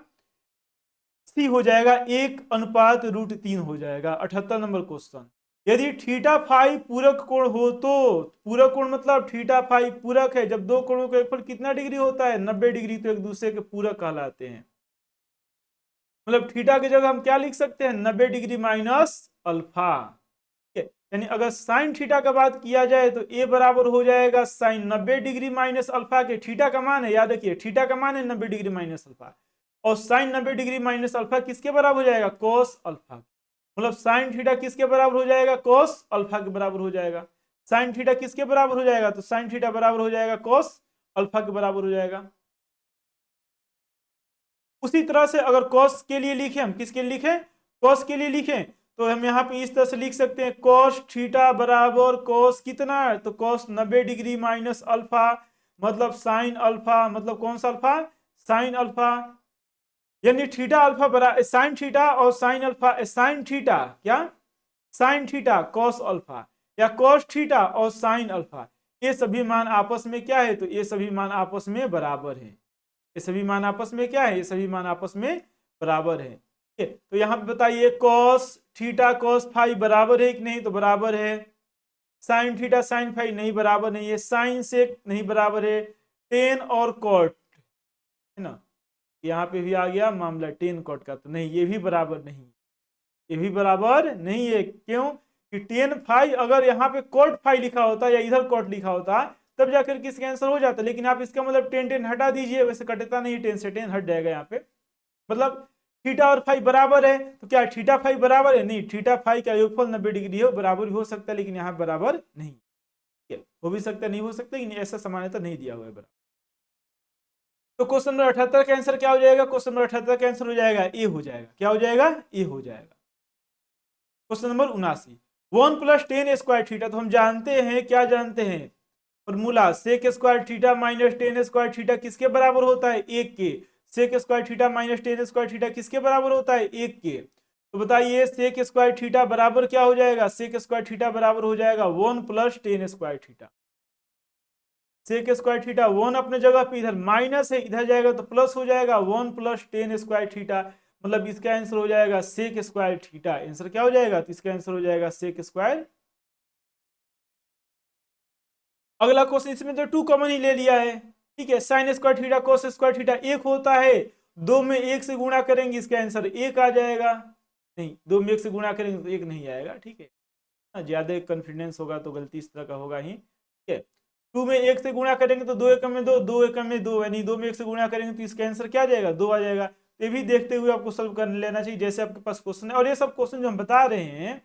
Speaker 1: सी हो जाएगा 1:√3 हो जाएगा 78 नंबर क्वेश्चन। यदि थीटा फाई पूरक कोण हो तो, पूरक कोण मतलब थीटा फाई पूरक है, जब दो कोणों का योगफल कितना डिग्री होता है 90 डिग्री, तो एक दूसरे के पूरक कहलाते हैं। मतलब थीटा की जगह हम क्या लिख सकते हैं 90 डिग्री माइनस अल्फा। यानी अगर साइन थीटा का बात किया जाए तो ए बराबर हो जाएगा साइन 90 डिग्री माइनस अल्फा के, थीटा का मान है, याद रखिए थीटा का मान है 90 डिग्री माइनस अल्फा, और साइन 90 डिग्री माइनस अल्फा किसके बराबर हो जाएगा कोस अल्फा। मतलब साइन थीटा किसके बराबर हो जाएगा कोस अल्फा के बराबर हो जाएगा। साइन थीटा किसके बराबर हो जाएगा, तो साइन थीटा बराबर हो जाएगा कोस अल्फा के बराबर हो जाएगा। उसी तरह से अगर कॉस के लिए लिखें, हम किसके लिए लिखें कॉस के लिए लिखें, तो हम यहाँ पे इस तरह से लिख सकते हैं कॉस थीटा बराबर कॉस कितना है, तो कॉस 90 डिग्री माइनस अल्फा, मतलब साइन अल्फा, मतलब कौन सा अल्फा साइन अल्फा। यानी थीटा अल्फा बराबर साइन थीटा और साइन अल्फा, साइन थीटा क्या साइन थीटा कॉस अल्फा, या कॉस थीटा और साइन अल्फा, ये सभी मान आपस में क्या है, तो ये सभी मान आपस में बराबर है। ये सभी मान आपस में क्या है, ये सभी मान आपस में बराबर है। ठीक है, तो यहां पे बताइए कॉस थीटा कॉस फाई बराबर है कि नहीं, तो बराबर है। साइन थीटा साइन फाई नहीं बराबर नहीं है, साइन सेक नहीं बराबर है, टेन और कॉट है ना, यहाँ पे भी आ गया मामला टेन कॉट का, तो नहीं ये भी बराबर नहीं, ये भी बराबर नहीं है। क्यों कि टेन फाई अगर यहाँ पे कॉट फाई लिखा होता या इधर कॉट लिखा होता तब जाकर किसका आंसर हो जाता, लेकिन आप इसका मतलब टेन टेन हटा दीजिए, वैसे कटता नहीं, टेन से टेन हट जाएगा यहाँ पे। मतलब थीटा और फाई बराबर है, तो क्या थीटा फाई बराबर है, नहीं, थीटा फाई का योगफल 90 डिग्री है, बराबर भी हो सकता है, लेकिन यहाँ बराबर नहीं है। हो भी सकता है नहीं हो सकता, लेकिन ऐसा सामान्यता नहीं दिया हुआ है बराबर। तो क्वेश्चन नंबर 78 का आंसर क्या हो जाएगा, क्वेश्चन नंबर 78 का आंसर हो जाएगा ए हो जाएगा, क्या हो जाएगा ए हो जाएगा। क्वेश्चन नंबर 79, 1+10 स्क्वायर थीटा, तो हम जानते हैं क्या जानते हैं formula, sec square theta minus tan square theta किसके बराबर होता है एक के। Sec square theta minus tan square theta किसके बराबर होता है एक के। तो बताइए सेक स्क्वायर थीटा बराबर क्या हो जाएगा, सेक स्क्वायर थीटा बराबर हो जाएगा 1+10 square theta. Sec square theta 1 अपने जगह पे, इधर माइनस है, इधर जाएगा तो प्लस हो जाएगा 1+10 स्क्वायर थीटा, मतलब इसका आंसर हो जाएगा सेक स्क्वायर थीटा। आंसर क्या हो जाएगा, तो इसका आंसर हो जाएगा सेक स्क्वायर। अगला क्वेश्चन, इसमें तो 2 कॉमन ही ले लिया है। ठीक है, sign square theta cos square theta एक होता है, दो में एक से गुणा करेंगे इसका आंसर एक आ जाएगा, नहीं दो में एक से गुणा करेंगे तो एक नहीं आएगा। ठीक है, ज्यादा कॉन्फिडेंस होगा तो गलती इस तरह का होगा ही। ठीक है, 2 में एक से गुणा करेंगे तो 2 एकम में 2, 2 एकम में 2, यानी 2 में एक से गुणा करेंगे तो इसका आंसर क्या आ जाएगा 2 आ जाएगा। ये भी देखते हुए आपको सॉल्व कर लेना चाहिए जैसे आपके पास क्वेश्चन है। और ये सब क्वेश्चन जो हम बता रहे हैं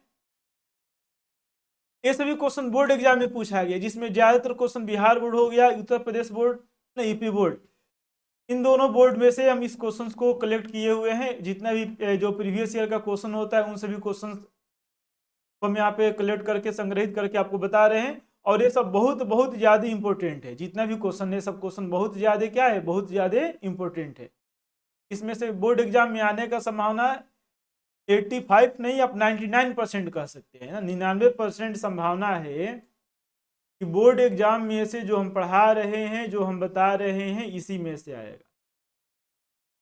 Speaker 1: ये सभी क्वेश्चन बोर्ड एग्जाम में पूछा गया, जिसमें ज्यादातर क्वेश्चन बिहार बोर्ड हो गया, उत्तर प्रदेश बोर्ड ना यूपी बोर्ड, इन दोनों बोर्ड में से हम इस क्वेश्चंस को कलेक्ट किए हुए हैं। जितना भी जो प्रीवियस ईयर का क्वेश्चन होता है उन सभी क्वेश्चन को हम यहाँ पे कलेक्ट करके संग्रहित करके आपको बता रहे हैं। और ये सब बहुत बहुत ज्यादा इंपॉर्टेंट है, जितना भी क्वेश्चन है सब क्वेश्चन बहुत ज्यादा क्या है, बहुत ज्यादा इंपॉर्टेंट है। इसमें से बोर्ड एग्जाम में आने का संभावना 85 नहीं, आप 99% कह सकते हैं ना, 99% संभावना है कि बोर्ड एग्जाम में से जो हम पढ़ा रहे हैं जो हम बता रहे हैं इसी में से आएगा।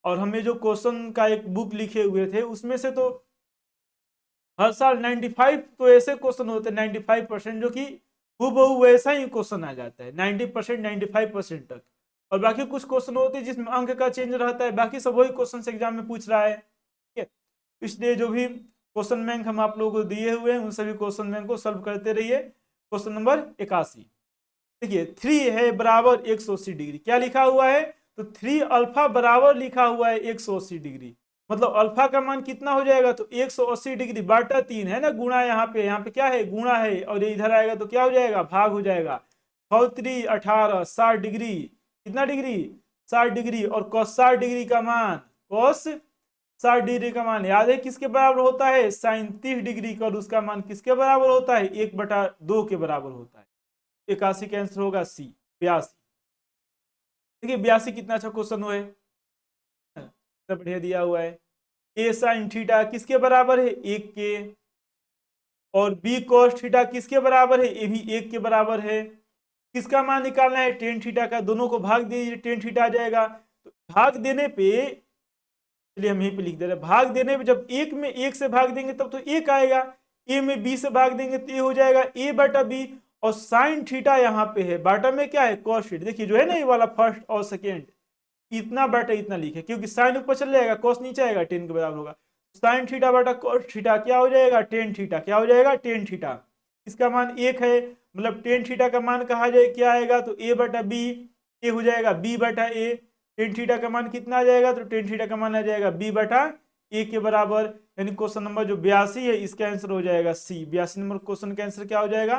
Speaker 1: और हमें जो क्वेश्चन का एक बुक लिखे हुए थे उसमें से तो हर साल 95 तो ऐसे क्वेश्चन होते हैं 95% जो कि हूबहू वैसा ही क्वेश्चन आ जाता है 90% 95% तक। और बाकी कुछ क्वेश्चन होते हैं जिसमें अंक का चेंज रहता है, बाकी सब वही क्वेश्चन एग्जाम में पूछ रहा है। ठीक है, इसलिए जो भी क्वेश्चन बैंक हम आप लोगों को दिए हुए हैं उन सभी क्वेश्चन बैंक को सॉल्व करते रहिए। क्वेश्चन नंबर 81 देखिए, 3 है बराबर 180 डिग्री, क्या लिखा हुआ है, तो 3 अल्फा बराबर लिखा हुआ है 180 डिग्री, मतलब अल्फा का मान कितना हो जाएगा, तो 180 डिग्री बाटा 3 है ना, गुणा यहाँ पे क्या है गुणा है, और ये इधर आएगा तो क्या हो जाएगा भाग हो जाएगा। 3 18 60 डिग्री, कितना डिग्री 60 डिग्री, और cos 60 डिग्री का मान cos 60 डिग्री का मान याद है किसके बराबर होता है sin 30 डिग्री का, और उसका मान किसके बराबर होता है 1/2 के बराबर होता है। 81 का आंसर होगा सी 82। देखिए 82 कितना अच्छा क्वेश्चन हुआ है, कितना बढ़िया दिया हुआ है। ए साइन थीटा किसके बराबर है, 1 के, और बी कॉस थीटा किसके बराबर है, ये भी 1 के बराबर है। किसका मान निकालना है, टेन थीटा का। दोनों को भाग दीजिए, टेन थीटा आ जाएगा। तो भाग देने पे, चलिए हम यहीं पे लिख दे रहे हैं, भाग देने पे जब एक में एक से भाग देंगे तब तो एक आएगा, ए में बी से भाग देंगे तो ये हो जाएगा ए बटा बी, और साइन थीटा यहाँ पे है, बाटा में क्या है कॉस थीटा। देखिए जो है ना ये वाला फर्स्ट और सेकेंड, इतना बटा इतना लिखे, क्योंकि साइन ऊपर चल जाएगा कॉस नीचे आएगा, टेन के बराबर होगा। साइन थीटा बटा कॉस थीटा क्या हो जाएगा, टेन थीटा। क्या हो जाएगा, टेन थीटा। इसका मान 1 है, मतलब टेन थीटा का मान कहा जाए क्या आएगा, तो ए बटा बी, ए हो जाएगा बी बटा ए। टेन थीटा का मान कितना आ जाएगा, तो टेन थीटा का मान आ जाएगा बी बटा ए के बराबर। यानी क्वेश्चन नंबर जो 82 है इसका आंसर हो जाएगा सी। 82 नंबर क्वेश्चन का आंसर क्या हो जाएगा,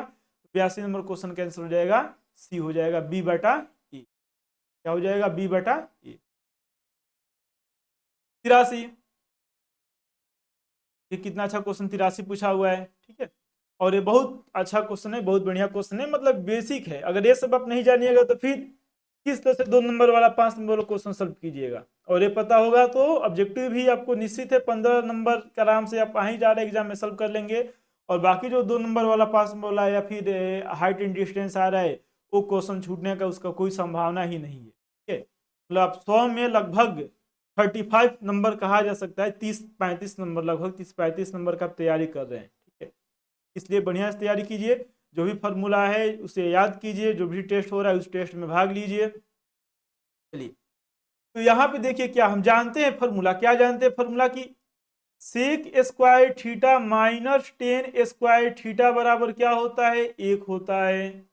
Speaker 1: 82 नंबर क्वेश्चन का आंसर हो जाएगा सी, हो जाएगा बी बटा ए। क्या हो जाएगा, बी बटा ए। 83, ये कितना अच्छा क्वेश्चन 83 पूछा हुआ है, ठीक है। और ये बहुत अच्छा क्वेश्चन है, बहुत बढ़िया क्वेश्चन है, मतलब बेसिक है। अगर ये सब आप नहीं जानिएगा तो फिर किस तरह से 2 नंबर वाला 5 नंबर वाला क्वेश्चन सॉल्व कीजिएगा। और ये पता होगा तो ऑब्जेक्टिव भी आपको निश्चित है 15 नंबर के आराम से आप वहीं जा रहे एग्जाम में सॉल्व कर लेंगे। और बाकी जो 2 नंबर वाला 5 नंबर वाला या फिर हाइट एंड डिस्टेंस आ रहा है, वो क्वेश्चन छूटने का उसका कोई संभावना ही नहीं है, ठीक है। मतलब आप 100 में लगभग 35 नंबर कहा जा सकता है, 30-35 नंबर, लगभग 30-35 नंबर का आप तैयारी कर रहे हैं, ठीक है। इसलिए बढ़िया से तैयारी कीजिए, जो भी फॉर्मूला है उसे याद कीजिए, जो भी टेस्ट हो रहा है उस टेस्ट में भाग लीजिए। चलिए, तो यहाँ पे देखिए क्या हम जानते हैं फॉर्मूला, क्या जानते हैं फॉर्मूला की, sec square theta minus tan square theta बराबर क्या होता है, 1 होता है।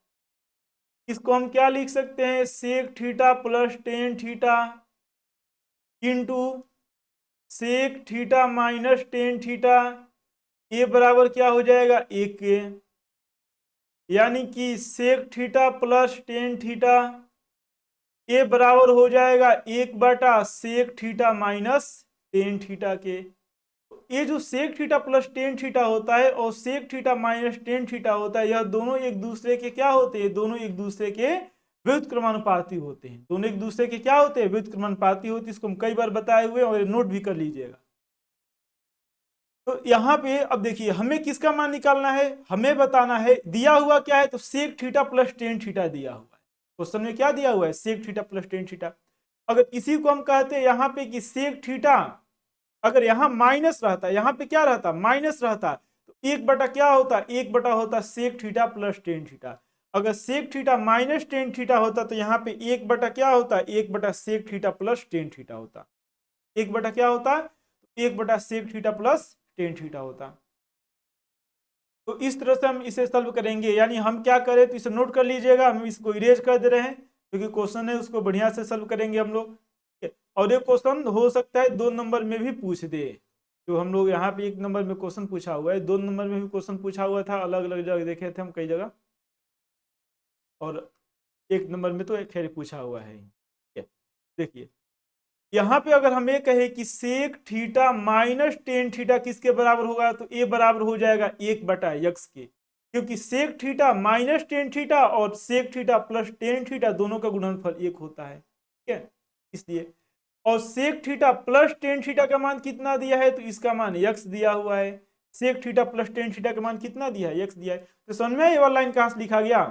Speaker 1: इसको हम क्या लिख सकते हैं, sec theta plus tan theta into sec theta minus tan theta, ये बराबर क्या हो जाएगा, 1 के। यानी कि sec theta plus tan theta, ये बराबर हो जाएगा 1 बटा sec theta minus tan theta के। ये जो sec theta plus tan theta होता है और sec theta minus tan theta होता है, यह दोनों एक दूसरे के क्या होते हैं, दोनों एक दूसरे के व्युत्क्रमानुपाती होते हैं। दोनों एक दूसरे के क्या होते हैं, व्युत्क्रमानुपाती होते हैं। इसको हम कई बार बताए हुए और नोट भी कर लीजिएगा। तो यहाँ पे अब देखिए हमें किसका मान निकालना है, हमें बताना है दिया हुआ क्या है, तो sec theta plus tan theta दिया हुआ है। क्वेश्चन में क्या दिया हुआ है, sec theta plus tan theta. अगर इसी को हम कहते हैं यहाँ पे कि सेक थीटा, अगर यहाँ माइनस रहता, यहाँ पे क्या रहता, माइनस रहता, तो 1 बटा क्या होता, 1 बटा होता sec theta plus tan theta. अगर sec theta minus tan theta होता तो यहाँ पे 1 बटा क्या होता, 1 बटा sec theta plus tan theta होता। 1 बटा क्या होता, 1 बटा sec theta plus tan theta होता। तो इस तरह से हम इसे सॉल्व करेंगे। यानी हम क्या करें, तो इसे नोट कर लीजिएगा, हम इसको इरेज कर दे रहे हैं क्योंकि क्वेश्चन है उसको बढ़िया से सॉल्व करेंगे हम लोग। और ये क्वेश्चन हो सकता है 2 नंबर में भी पूछ दे, जो हम लोग यहाँ पे 1 नंबर में क्वेश्चन पूछा हुआ है, 2 नंबर में भी क्वेश्चन पूछा हुआ था, अलग अलग जगह देखे थे हम कई जगह, और 1 नंबर में तो खैर पूछा हुआ है। देखिए यहाँ पे अगर हम ये कहे कि sec theta minus tan theta किसके बराबर होगा, तो ए बराबर हो जाएगा 1 बटा यक्स के, क्योंकि sec theta minus tan theta और sec theta plus tan theta दोनों का गुणनफल 1 होता है, ठीक है। इसलिए, और sec theta plus tan theta का मान कितना दिया है, तो इसका मान यक्स दिया हुआ है। Sec theta plus tan theta का मान कितना दिया है, यक्स दिया है। तो समझ में ये वाला लाइन कहां से लिखा गया,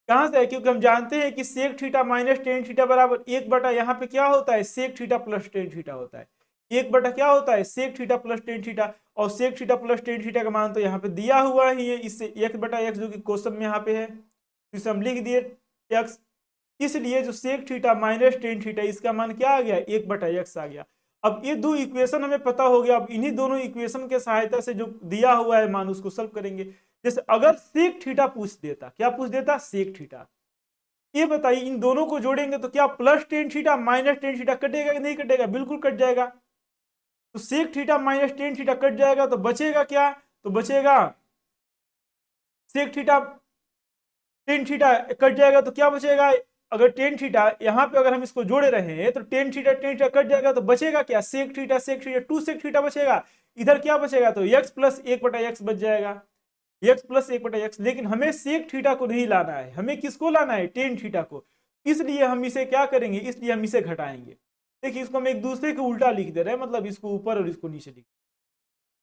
Speaker 1: कहां से है, क्योंकि हम जानते हैं कि sec theta minus tan theta बराबर 1 बटा यहाँ पे क्या होता है, sec theta plus tan theta होता है। 1 बटा क्या होता है, sec theta plus tan theta, और sec theta plus tan theta का मान तो यहाँ पे दिया हुआ ही है, इससे 1 बटा एक्स जो कि क्वेश्चन में यहाँ पे है, इसे हम लिख दिए एक्स। इसलिए जो sec theta minus tan theta इसका मान क्या आ गया, 1 बटा एक्स आ गया। अब ये 2 इक्वेशन हमें पता हो गया, अब इन्हीं दोनों इक्वेशन के सहायता से जो दिया हुआ है मान उसको सॉल्व करेंगे। जैसे अगर सेक थीटा पूछ देता, क्या पूछ देता, सेक थीटा, ये बताइए इन दोनों को जोड़ेंगे तो क्या plus tan theta minus tan theta कटेगा कि नहीं कटेगा, बिल्कुल कट जाएगा। तो sec theta minus tan theta कट जाएगा तो बचेगा क्या, तो बचेगा सेक थीटा टेन थीटा कट जाएगा तो क्या बचेगा, अगर टेन थीटा यहाँ पे अगर हम इसको जोड़े रहे हैं तो टेन थीटा कट जाएगा तो बचेगा क्या, सेक थीटा 2 सेक थीटा बचेगा। इधर क्या बचेगा, तो x प्लस 1 बटा एक्स बच जाएगा, x प्लस 1 बटा एक्स। लेकिन हमें सेक थीटा को नहीं लाना है, हमें किसको लाना है, टेन थीटा को। इसलिए हम इसे क्या करेंगे, इसलिए हम इसे घटाएंगे। देखिए इसको हम एक दूसरे के उल्टा लिख दे रहे हैं, मतलब इसको ऊपर और इसको नीचे लिख।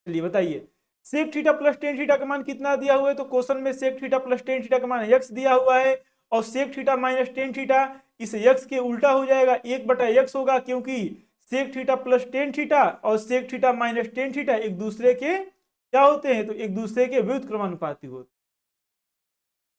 Speaker 1: चलिए बताइए, sec theta plus tan theta का मान कितना दिया हुआ है, तो क्वेश्चन में sec theta plus tan theta का मान x दिया हुआ है, और sec theta minus tan theta इस x के उल्टा हो जाएगा, 1/x होगा, क्योंकि sec theta plus tan theta और sec theta minus tan theta एक दूसरे के क्या होते हैं, तो एक दूसरे के व्युत्क्रमानुपाती होते हैं।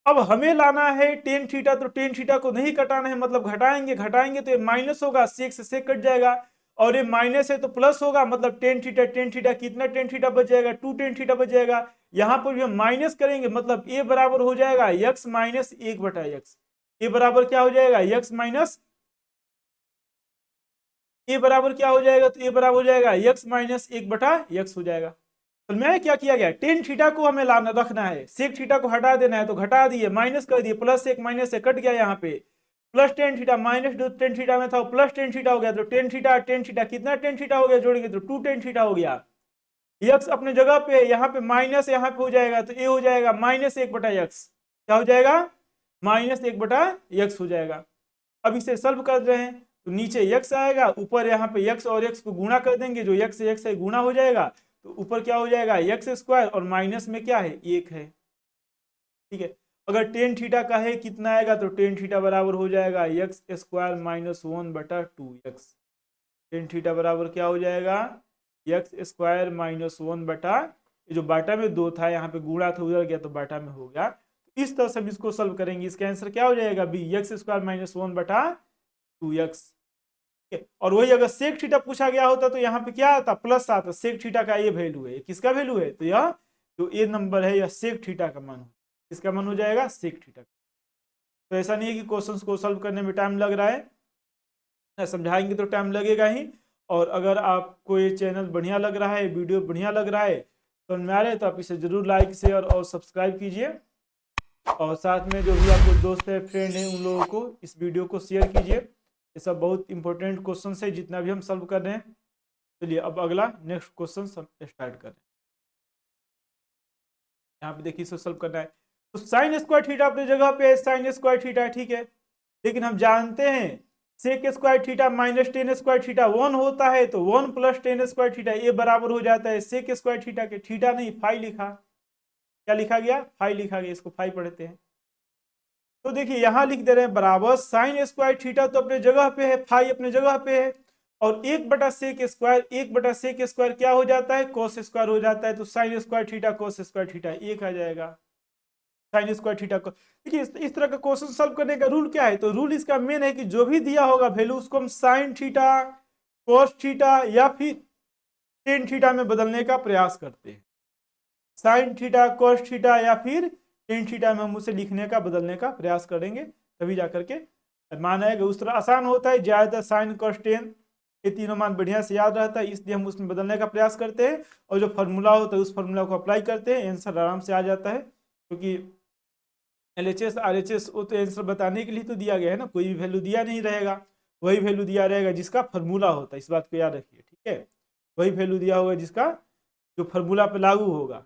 Speaker 1: अब हमें लाना है टेन थीटा, तो टेन थीटा को नहीं कटाना है, मतलब घटाएंगे, घटाएंगे तो ये माइनस होगा, सेक से सेक कट जाएगा, और ये माइनस है तो प्लस होगा, मतलब टेन थीटा कितना टेन थीटा बच जाएगा, 2 टेन थीटा बच जाएगा। यहां पर भी हम माइनस करेंगे, मतलब ए बराबर हो जाएगा x माइनस 1/x। ए बराबर क्या हो जाएगा, x माइनस, ए बराबर क्या हो जाएगा, तो ए बराबर हो जाएगा x माइनस 1/x हो जाएगा। तो मैं क्या किया गया, टेन थीटा को हमें लाना रखना है, सेक थीटा को हटा देना है, तो घटा दिए, माइनस कर दिए, प्लस एक माइनस से कट गया, यहाँ पे plus tan theta minus tan theta में था प्लस टेन थीटा हो गया, तो टेन थीटा कितना टेन थीटा हो गया, जोड़ेंगे तो 2 टेन थीटा हो गया। यक्स अपने जगह पे, यहाँ पे माइनस यहाँ पे हो जाएगा, तो ए हो जाएगा माइनस 1/x। क्या हो जाएगा, माइनस 1/x हो जाएगा। अब इसे सॉल्व कर रहे हैं, तो नीचे x आएगा, ऊपर यहाँ पे x और x को गुणा कर देंगे, जो x से x से गुणा हो जाएगा, तो ऊपर क्या हो जाएगा x स्क्वायर, और माइनस में क्या है, 1 है। ठीक है, अगर टेन थीटा का है कितना आएगा, तो टेन थीटा बराबर हो जाएगा x square minus 1/2x। Ten theta बराबर क्या हो जाएगा, x स्क्वायर माइनस 1 ये जो बाटा में 2 था, यहाँ पे गुणा था उधर गया तो बाटा में हो गया। तो इस तरह से हम इसको सॉल्व करेंगे, इसका आंसर क्या हो जाएगा, B x square minus 1/2x। और वही अगर सेक थीटा पूछा गया होता तो यहाँ पे क्या आता, प्लस आता, सेक थीटा का ये वैल्यू है, किसका वैल्यू है, तो यह जो ए नंबर है यह सेक थीटा का मान हो, किसका मान हो जाएगा, सेक थीटा। तो ऐसा नहीं है कि क्वेश्चंस को सॉल्व करने में टाइम लग रहा है, समझाएंगे तो टाइम लगेगा ही। और अगर आपको ये चैनल बढ़िया लग रहा है, वीडियो बढ़िया लग रहा है तो में आ रहे, तो आप इसे जरूर लाइक शेयर और सब्सक्राइब कीजिए, और साथ में जो भी आपको दोस्त है फ्रेंड है उन लोगों को इस वीडियो को शेयर कीजिए। ये सब बहुत इंपॉर्टेंट क्वेश्चन है जितना भी हम सॉल्व कर रहे हैं। चलिए अब अगला नेक्स्ट क्वेश्चन स्टार्ट करें। यहाँ पे देखिए इसको सॉल्व करना है, तो साइन स्क्वायर थीटा अपनी जगह पे है, साइन स्क्वायर थीटा ठीक है, लेकिन हम जानते हैं sec square theta minus tan square theta 1 होता है, तो 1 प्लस टेन स्क्वायर थीटा ये बराबर हो जाता है सेक स्क्वायर थीटा के, थीटा नहीं फाई लिखा, क्या लिखा गया, फाई लिखा गया, इसको फाई पढ़ते हैं। तो देखिए यहां लिख दे रहे हैं बराबर साइन स्क्वायर थीटा तो अपने जगह पे है, फाई अपने जगह पे है, और 1/सेक स्क्वायर, 1/सेक स्क्वायर क्या हो जाता है, कोस स्क्वायर हो जाता है, तो sign square theta cos square theta 1 आ जाएगा, साइन स्क्वायर थीटा को। देखिए इस तरह का क्वेश्चन सॉल्व करने का रूल क्या है, तो रूल इसका मेन है कि जो भी दिया होगा वैल्यू उसको हम साइन थीटा कोस थीटा या फिर टेन थीटा में बदलने का प्रयास करते हैं, साइन थीटा कोस थीटा या फिर टेन थीटा में हम उसे लिखने का बदलने का प्रयास करेंगे, तभी जाकर के मान आएगा। उस तरह आसान होता है, ज्यादातर साइन कोस टेन ये तीनों मान बढ़िया से याद रहता है, इसलिए हम उसमें बदलने का प्रयास करते हैं, और जो फॉर्मूला होता है उस फॉर्मूला को अप्लाई करते हैं, आंसर आराम से आ जाता है, क्योंकि LHS RHS वो तो आंसर बताने के लिए तो दिया गया है ना, कोई भी वैल्यू दिया नहीं रहेगा, वही वैल्यू दिया रहेगा जिसका फॉर्मूला होता है, इस बात को याद रखिए ठीक है, वही वैल्यू दिया होगा जिसका जो फॉर्मूला पे लागू होगा।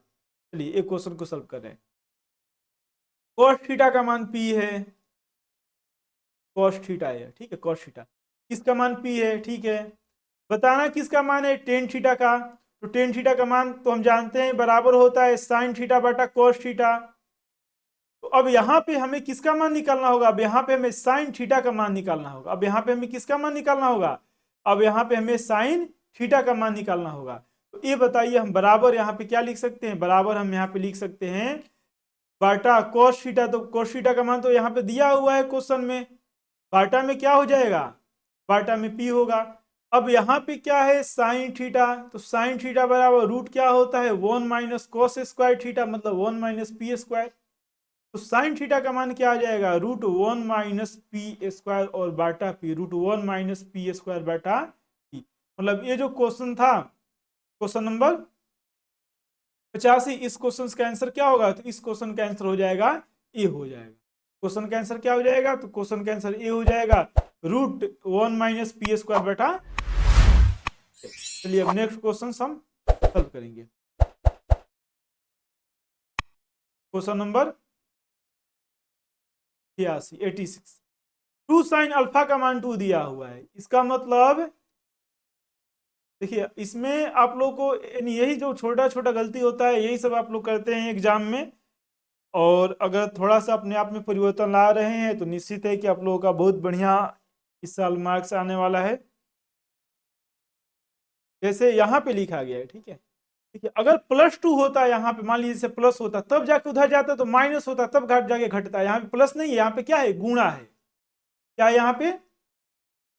Speaker 1: चलिए एक क्वेश्चन को सॉल्व कर रहे हैं, cos थीटा का मान P है, cos थीटा है ठीक है, cos थीटा किसका मान P है, ठीक है, बताना किसका मान है, टेन थीटा का, तो टेन थीटा का मान तो हम जानते हैं बराबर होता है साइन थीटा बटा cos थीटा। तो अब यहाँ पे हमें किसका मान निकालना होगा, अब यहाँ पे हमें साइन थीटा का मान निकालना होगा, अब यहाँ पे हमें किसका मान निकालना होगा, अब यहाँ पे हमें साइन थीटा का मान निकालना होगा। तो ये बताइए हम बराबर यहाँ पे क्या लिख सकते हैं, बराबर हम यहाँ पे लिख सकते हैं बाटा कोस थीटा, तो कोस थीटा का मान तो यहाँ पे दिया हुआ है क्वेश्चन में, बाटा में क्या हो जाएगा, बाटा में P होगा। अब यहाँ पे क्या है साइन थीटा, तो साइन थीटा बराबर रूट क्या होता है 1 माइनस कोस स्क्वायर थीटा, मतलब 1 माइनस पी स्क्वायर, तो साइन थीटा का मान क्या आ जाएगा, √1 माइनस पी स्क्वायर और बाटा पी, √1 माइनस पी स्क्वायर बाटा पी। मतलब ये जो क्वेश्चन था क्वेश्चन नंबर 85, इस क्वेश्चन का आंसर क्या होगा, तो इस क्वेश्चन का आंसर हो जाएगा ए हो जाएगा, क्वेश्चन का आंसर क्या हो जाएगा, तो क्वेश्चन का आंसर ए हो जाएगा √1 माइनस पी स्क्वायर बटा। चलिए अब नेक्स्ट क्वेश्चन हम सॉल्व करेंगे, क्वेश्चन नंबर 86। 2 साइन अल्फा का मान 2 दिया हुआ है, इसका मतलब देखिए इसमें आप लोग को यही जो छोटा छोटा गलती होता है यही सब आप लोग करते हैं एग्जाम में, और अगर थोड़ा सा अपने आप में परिवर्तन ला रहे हैं तो निश्चित है कि आप लोगों का बहुत बढ़िया इस साल मार्क्स आने वाला है। जैसे यहाँ पे लिखा गया है, ठीक है, ठीक है, अगर +2 होता है यहाँ पे, मान लीजिए जैसे प्लस होता तब जाके उधर जाता तो माइनस होता तब घट जाके घटता है, यहाँ पे प्लस नहीं है, यहाँ पे क्या है, गुणा है। क्या है यहाँ पे,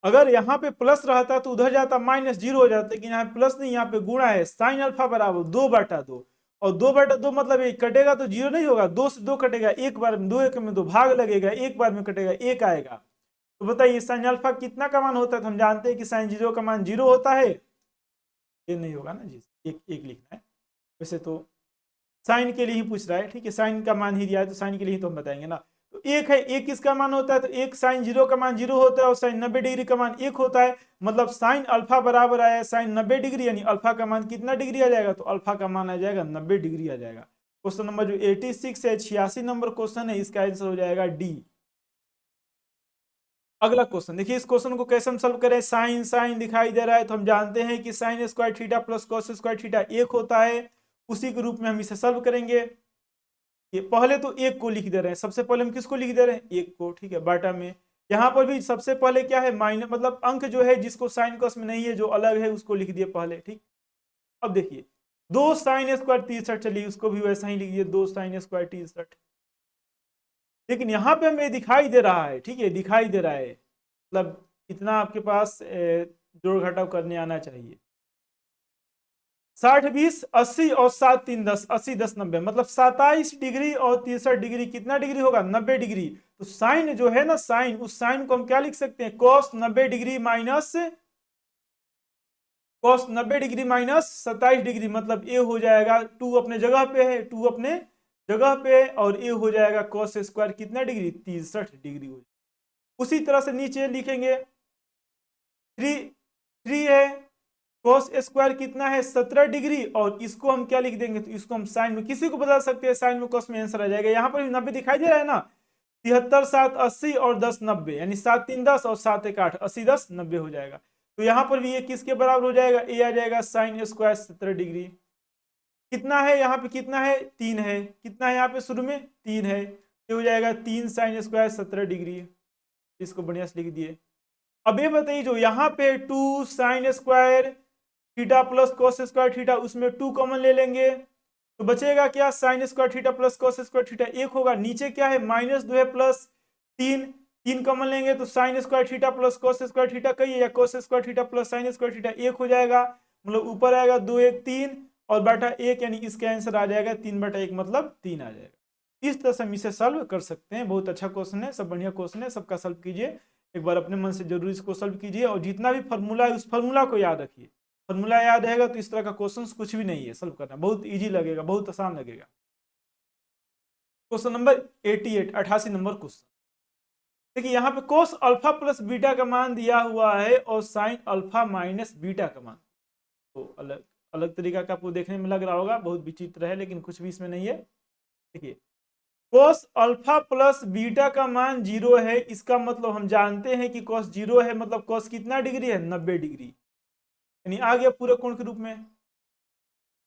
Speaker 1: अगर यहाँ पे प्लस रहता तो उधर जाता -0 हो जाता, लेकिन यहाँ पे प्लस नहीं, यहाँ पे गुणा है। साइन अल्फा बराबर 2/2, और 2/2 मतलब ये कटेगा तो 0 नहीं होगा, 2 से 2 कटेगा, एक बार में 2 एक में 2 भाग लगेगा, एक बार में कटेगा, 1 आएगा। तो बताइए साइन अल्फा कितना का मान होता है, तो हम जानते हैं कि साइन 0 का मान 0 होता है, ये नहीं होगा ना जी, एक लिखना है। वैसे तो साइन के लिए ही पूछ रहा है, ठीक है, साइन का मान ही दिया है तो साइन के लिए ही तो हम बताएंगे ना। तो एक है, एक किसका मान होता है, तो एक साइन 0 का मान 0 होता है और साइन 90 डिग्री का मान 1 होता है। मतलब साइन अल्फा बराबर आया साइन 90 डिग्री, यानी अल्फा का मान कितना डिग्री आ जाएगा, तो अल्फा का मान आ जाएगा 90 डिग्री आ जाएगा। क्वेश्चन नंबर जो 86 है, 86 नंबर क्वेश्चन है, इसका आंसर हो जाएगा डी। अगला क्वेश्चन देखिए, इस क्वेश्चन को कैसे हम सॉल्व करें। साइन साइन दिखाई दे रहा है तो हम जानते हैं कि sign square theta plus cos square theta 1 होता है, उसी के रूप में हम इसे सॉल्व करेंगे। ये पहले तो 1 को लिख दे रहे हैं, सबसे पहले हम किसको लिख दे रहे हैं, 1 को, ठीक है, बाटा में। यहाँ पर भी सबसे पहले क्या है, माइनस, मतलब अंक जो है जिसको साइन कॉस में नहीं है, जो अलग है, उसको लिख दिए पहले, ठीक। अब देखिए 2 साइन स्क्वायर 63, चलिए उसको भी वैसा ही लिख दिए, 2 साइन स्क्वायर 63। लेकिन यहाँ पे हमें दिखाई दे रहा है, ठीक है, दिखाई दे रहा है, मतलब इतना आपके पास जोड़ घटाव करने आना चाहिए। 60 20 80 और 7 3 10, 80 10 90, मतलब 27 डिग्री और 63 डिग्री कितना डिग्री होगा, 90 डिग्री। तो साइन जो है ना, साइन, उस साइन को हम क्या लिख सकते हैं, cos 90 degree minus cos 90 degree minus 27 degree, मतलब ए हो जाएगा 2 अपने जगह पे है, 2 अपने जगह पे है, और ए हो जाएगा कॉस स्क्वायर कितना डिग्री, 63 डिग्री हो। उसी तरह से नीचे लिखेंगे 3 है, कॉस स्क्वायर कितना है, 17 डिग्री, और इसको हम क्या लिख देंगे, तो इसको हम साइन में किसी को बदल सकते हैं, साइन में कॉस में आंसर आ जाएगा। यहाँ पर भी 90 दिखाई दे रहा है ना, 73 7 80 और 10 90, यानी 7 3 10 और 7 1 8, 80 10 90 हो जाएगा। तो यहाँ पर भी ये किसके बराबर हो जाएगा, ए आ जाएगा साइन स्क्वायर 17 डिग्री। कितना है यहाँ पे, कितना है, 3 है, कितना है यहाँ पे शुरू में, 3 है, ये हो जाएगा 3 साइन स्क्वायर 17 डिग्री। इसको बढ़िया से लिख दिए। अब ये बताइए जो यहाँ पे 2 sign square theta plus cos square theta, उसमें 2 कॉमन ले लेंगे तो बचेगा क्या, sign square theta plus cos square theta 1 होगा। नीचे क्या है, -2 है प्लस 3, 3 कॉमन लेंगे तो sign square theta plus cos square theta कही है, या cos square theta plus sign square theta 1 हो जाएगा। मतलब ऊपर आएगा 2 1 3 और बटा 1, यानी इसका आंसर आ जाएगा 3/1, मतलब 3 आ जाएगा। इस तरह से हम इसे सॉल्व कर सकते हैं। बहुत अच्छा क्वेश्चन है, सब बढ़िया क्वेश्चन है, सबका सॉल्व कीजिए एक बार, अपने मन से जरूर इसको सॉल्व कीजिए, और जितना भी फॉर्मूला है उस फॉर्मूला को याद रखिए। फॉर्मूला याद रहेगा तो इस तरह का क्वेश्चन कुछ भी नहीं है, सॉल्व करना बहुत इजी लगेगा, बहुत आसान लगेगा। क्वेश्चन नंबर 88, 88 नंबर क्वेश्चन देखिए, यहाँ पे कोस अल्फा प्लस बीटा का मान दिया हुआ है और साइन अल्फा माइनस बीटा का मान, तो अलग अलग तरीका का आपको देखने में लग रहा होगा, बहुत विचित्र है, लेकिन कुछ भी इसमें नहीं है। देखिए कोस अल्फा प्लस बीटा का मान 0 है, इसका मतलब हम जानते हैं कि कोस 0 है, मतलब कोस कितना डिग्री है, 90 डिग्री, यानी आ गया पूरे कोण के रूप में।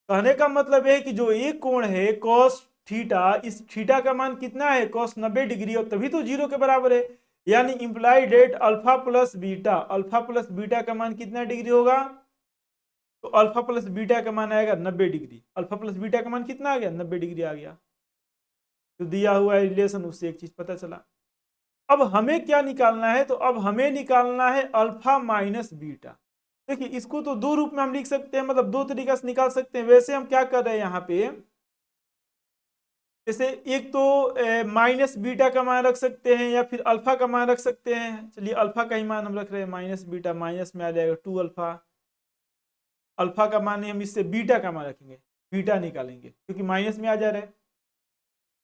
Speaker 1: कहने का मतलब है कि जो एक कोण है कॉस थीटा, इस थीटा का मान कितना है, कॉस 90 डिग्री, और तभी तो 0 के बराबर है। यानी implied that alpha plus beta, alpha plus beta का मान कितना डिग्री होगा, तो अल्फा प्लस बीटा का मान आएगा 90 डिग्री। अल्फा प्लस बीटा का मान कितना आ गया, 90 डिग्री आ गया। तो दिया हुआ है रिलेशन, उससे एक चीज पता चला। अब हमें क्या निकालना है, तो अब हमें निकालना है अल्फा माइनस बीटा। देखिए इसको तो दो रूप में हम लिख सकते हैं, मतलब दो तरीका से निकाल सकते हैं। वैसे हम क्या कर रहे हैं यहाँ पे, जैसे एक तो माइनस बीटा का मान रख सकते हैं या फिर अल्फा का मान रख सकते हैं। चलिए अल्फा का ही मान हम रख रहे हैं, माइनस बीटा, माइनस में आ जाएगा 2 अल्फा। अल्फा का मान हम इससे बीटा का मान रखेंगे, बीटा निकालेंगे क्योंकि माइनस में आ जा रहा है।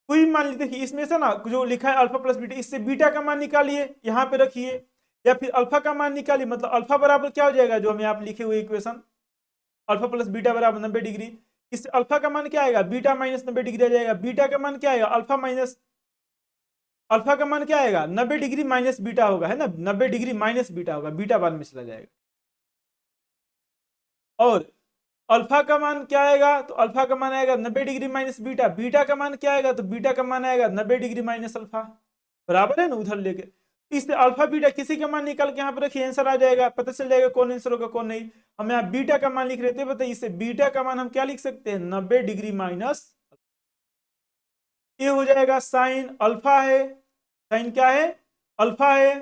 Speaker 1: कोई मान लीजिए, देखिए इसमें से ना जो लिखा है अल्फा प्लस बीटा, इससे बीटा का मान निकालिए, यहाँ पे रखिए, या फिर अल्फा का मान निकालिए। मतलब अल्फा बराबर क्या हो जाएगा, जो हमें आप लिखे हुए इक्वेशन, अल्फा प्लस बीटा बराबर 90 डिग्री। इससे अल्फा का मान क्या आएगा, बीटा माइनस 90 डिग्री आ जाएगा। बीटा का मान क्या आएगा, अल्फा माइनस अल्फा का मान क्या आएगा, 90 डिग्री माइनस बीटा होगा, है ना, 90 डिग्री माइनस बीटा होगा, बीटा बाद में चला जाएगा। और अल्फा का मान क्या आएगा, तो अल्फा का मान आएगा 90 डिग्री माइनस बीटा, बीटा का मान क्या आएगा, तो बीटा का मान आएगा 90 डिग्री माइनस अल्फा, बराबर है ना, उधर लेके। इससे अल्फा बीटा किसी का मान निकाल के यहाँ पर रखिए, आंसर आ जाएगा, पता चल जाएगा कौन आंसर होगा कौन नहीं। हम यहाँ बीटा का मान लिख रहे थे, बताइए इससे बीटा का मान हम क्या लिख सकते हैं, 90 डिग्री माइनस, ये हो जाएगा साइन अल्फा है, साइन क्या है, अल्फा है,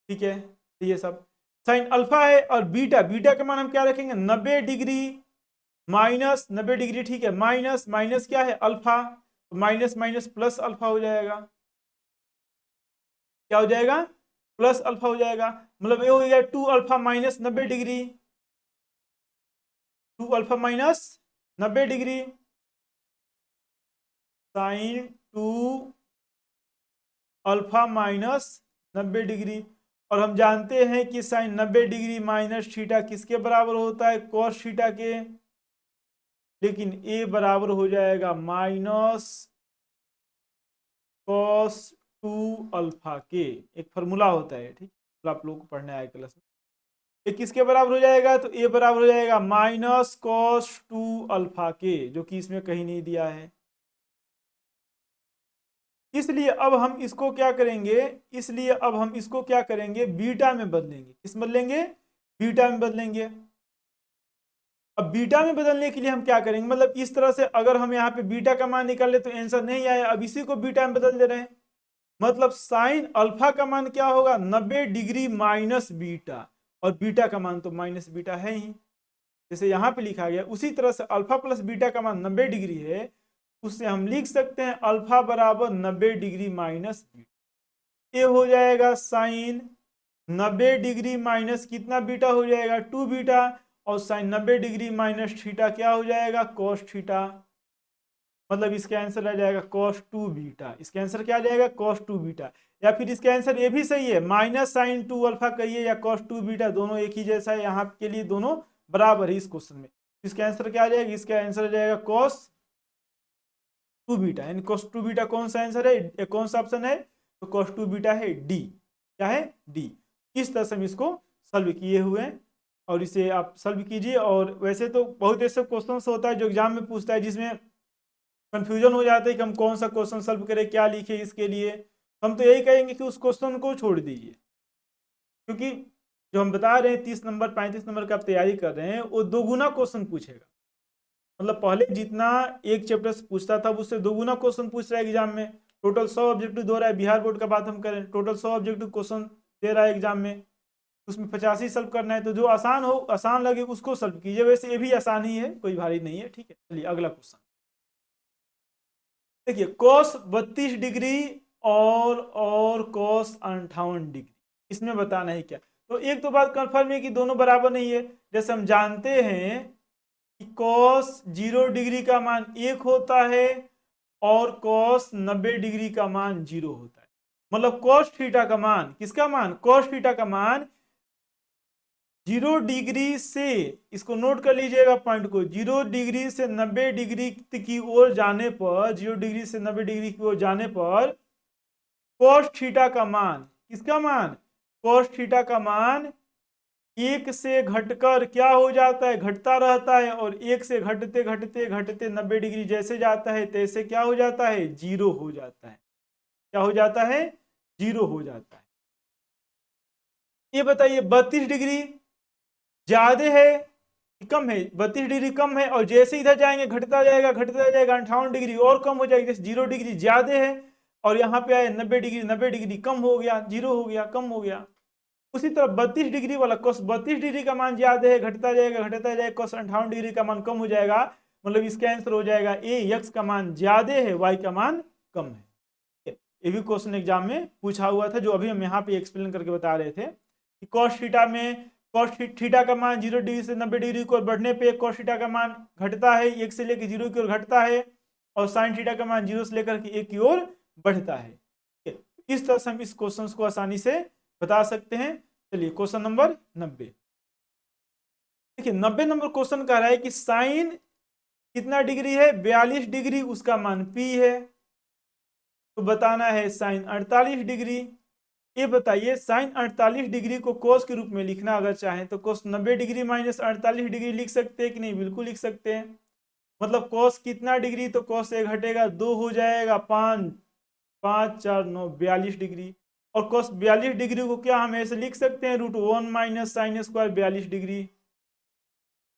Speaker 1: ठीक है, तो ये सब साइन अल्फा है। और बीटा, बीटा का मान हम क्या रखेंगे, 90 डिग्री माइनस 90 डिग्री, ठीक है, माइनस माइनस क्या है alpha, minus minus plus alpha हो जाएगा, क्या हो जाएगा, प्लस अल्फा हो जाएगा, मतलब ये हो गया 2 alpha minus 90 degree, 2 alpha minus 90 degree sine 2 alpha minus 90 degree. और हम जानते हैं कि साइन 90 डिग्री माइनस थीटा किसके बराबर होता है, कॉस थीटा के, लेकिन ए बराबर हो जाएगा माइनस कॉस 2 अल्फा के, एक फॉर्मूला होता है, ठीक, तो आप लोग को पढ़ने आए क्लास में। ये किसके बराबर हो जाएगा, तो ए बराबर हो जाएगा माइनस कॉस 2 अल्फा के, जो कि इसमें कहीं नहीं दिया है। इसलिए अब हम इसको क्या करेंगे, इसलिए अब हम इसको क्या करेंगे, बीटा में बदलेंगे, किस बदलेंगे, बीटा में बदलेंगे। अब बीटा में बदलने के लिए हम क्या करेंगे, मतलब इस तरह से अगर हम यहाँ पे बीटा का मान निकाल ले तो आंसर नहीं आया, अब इसी को बीटा में बदल दे रहे हैं, मतलब साइन अल्फा का मान क्या होगा, 90 डिग्री माइनस बीटा, और बीटा का मान तो माइनस बीटा है ही, जैसे यहाँ पे लिखा गया, उसी तरह से अल्फा प्लस बीटा का मान 90 डिग्री है, उससे हम लिख सकते हैं अल्फा बराबर 90 डिग्री माइनस बीटा। ये हो जाएगा साइन 90 डिग्री माइनस कितना बीटा हो जाएगा, 2 बीटा, और साइन 90 डिग्री माइनस थीटा क्या हो जाएगा, कॉस थीटा, मतलब इसका आंसर आ जाएगा cos 2 बीटा, इसका आंसर क्या आ जाएगा, cos 2 बीटा। या फिर इसका आंसर ये भी सही है, माइनस साइन 2 अल्फा कहिए या cos 2 बीटा, दोनों एक ही जैसा है, यहाँ के लिए दोनों बराबर है इस क्वेश्चन में। इसका आंसर क्या आ जाएगा, इसका आंसर आ जाएगा cos 2 बीटा, यानी cos 2 बीटा कौन सा आंसर है, कौन सा ऑप्शन है, तो cos 2 बीटा है डी, क्या है, डी। इस तरह से हम इसको सॉल्व किए हुए हैं, और इसे आप सॉल्व कीजिए। और वैसे तो बहुत ऐसे क्वेश्चन होता है जो एग्जाम में पूछता है जिसमें कंफ्यूजन हो जाता है कि हम कौन सा क्वेश्चन सॉल्व करें, क्या लिखे इसके लिए, हम तो यही कहेंगे कि उस क्वेश्चन को छोड़ दीजिए, क्योंकि जो हम बता रहे हैं 30 नंबर 35 नंबर का आप तैयारी कर रहे हैं, वो दोगुना क्वेश्चन पूछेगा, मतलब पहले जितना एक चैप्टर से पूछता था उससे दोगुना क्वेश्चन पूछ रहा है एग्जाम में। टोटल 100 ऑब्जेक्टिव दे रहा है, बिहार बोर्ड का बात हम करें, टोटल 100 ऑब्जेक्टिव क्वेश्चन दे रहा है एग्जाम में, उसमें 85 सॉल्व करना है, तो जो आसान हो, आसान लगे उसको सॉल्व कीजिए, वैसे ये भी आसान ही है, कोई भारी नहीं है, ठीक है। चलिए अगला क्वेश्चन देखिए, cos 32 डिग्री और cos 58 डिग्री, इसमें बताना है क्या, तो एक तो बात कंफर्म है कि दोनों बराबर नहीं है, जैसे हम जानते हैं कि cos 0 डिग्री का मान 1 होता है और cos 90 डिग्री का मान 0 होता है, मतलब cos थीटा का मान, किसका मान, cos थीटा का मान 0 डिग्री से, इसको नोट कर लीजिएगा पॉइंट को, 0 डिग्री से 90 डिग्री की ओर जाने पर, 0 डिग्री से 90 डिग्री की ओर जाने पर cos थीटा का मान, किसका मान, cos थीटा का मान 1 से घटकर क्या हो जाता है, घटता रहता है, और 1 से घटते घटते घटते 90 डिग्री जैसे जाता है तैसे क्या हो जाता है, 0 हो जाता है, क्या हो जाता है, 0 हो जाता है। ये बताइए 32 डिग्री ज्यादा है कम है, 32 डिग्री कम है, और जैसे इधर जाएंगे घटता जाएगा घटता जाएगा, 58 डिग्री और कम हो जाएगी, जैसे 0 डिग्री ज्यादा है और यहाँ पे आए 90 डिग्री, 90 डिग्री कम हो गया, 0 हो गया, कम हो गया। उसी तरह 32 डिग्री वाला cos 32 डिग्री का मान ज्यादा है, घटता जाएगा cos 58 डिग्री का मान कम हो जाएगा, मतलब इसका आंसर हो जाएगा ए, x का मान ज्यादा है, y का मान कम है। ये भी क्वेश्चन एग्जाम में पूछा हुआ था, जो अभी हम यहाँ पे एक्सप्लेन करके बता रहे थे कि cos थीटा में cos थीटा का मान 0 डिग्री से 90 डिग्री की ओर बढ़ने पे cos थीटा का मान घटता है, 1 से लेकर 0 की ओर घटता है, और sin थीटा का मान 0 से लेकर के 1 की ओर बढ़ता है। इस तरह से हम इस क्वेश्चन को आसानी से बता सकते हैं। चलिए क्वेश्चन नंबर 90, देखिए 90 नंबर क्वेश्चन कह रहा है कि साइन कितना डिग्री है 42 डिग्री, उसका मान P है। तो बताना है साइन 48 डिग्री। ये बताइए साइन 48 डिग्री को कोस के रूप में लिखना अगर चाहें तो कोस 90 डिग्री माइनस 48 डिग्री लिख सकते हैं कि नहीं? बिल्कुल लिख सकते हैं। मतलब कोस कितना डिग्री, तो कोस से घटेगा 2 हो जाएगा 5, 5 4 9 42 डिग्री। और कोस 42 डिग्री को क्या हम ऐसे लिख सकते हैं, √1 माइनस साइन स्क्वायर 42 डिग्री।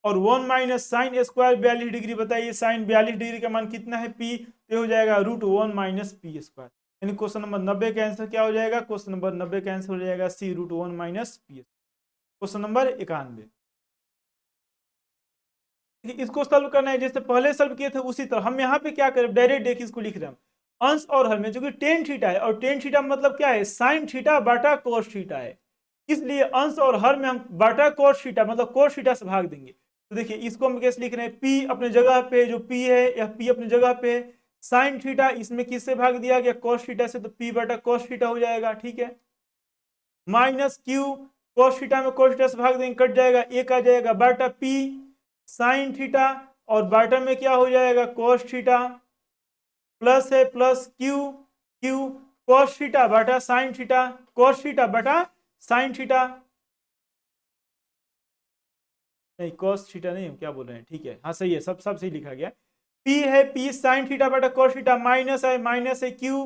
Speaker 1: और 1 माइनस साइन स्क्वायर 42 डिग्री, बताइए साइन 42 डिग्री का मान कितना है P, तो हो जाएगा √1 माइनस पी स्क्वायर। यानी क्वेश्चन नंबर 90 का आंसर क्या हो जाएगा? क्वेश्चन नंबर 90 का आंसर हो जाएगा C √1 minus P. Question number 91। इसको सॉल्व करना है जैसे पहले सॉल्व किए थे उसी तरह। हम यहाँ पे क्या करें, डायरेक्ट देखिए इसको लिख रहे हैं अंश और हर में, जो कि टेन थीटा है, और टेन थीटा मतलब क्या है, साइन थीटा बाटा कोस थीटा है। इसलिए अंश और हर में हम बाटा कोस थीटा मतलब कोस थीटा से भाग देंगे। तो देखिए इसको हम कैसे लिख रहे हैं, P अपने जगह पे, जो P है यह P अपने जगह पे, साइन थीटा इसमें किससे भाग दिया गया, कोस थीटा से, तो P बाटा कोस थीटा हो जाएगा। ठीक है, माइनस Q, कोस थीटा में कोस थीटा से भाग देंगे, कट जाएगा, एक आ जाएगा, बाटा P साइन थीटा, और बाटा में क्या हो जाएगा कोस थीटा, प्लस है plus Q, Q cos theta बाटा साइन थीटा, कोस थीटा बाटा साइन थीटा, नहीं कोस थीटा नहीं, हम क्या बोल रहे हैं, ठीक है हाँ सही है, सब सही लिखा गया। P है P साइन थीटा बटा कोस थीटा, माइनस है Q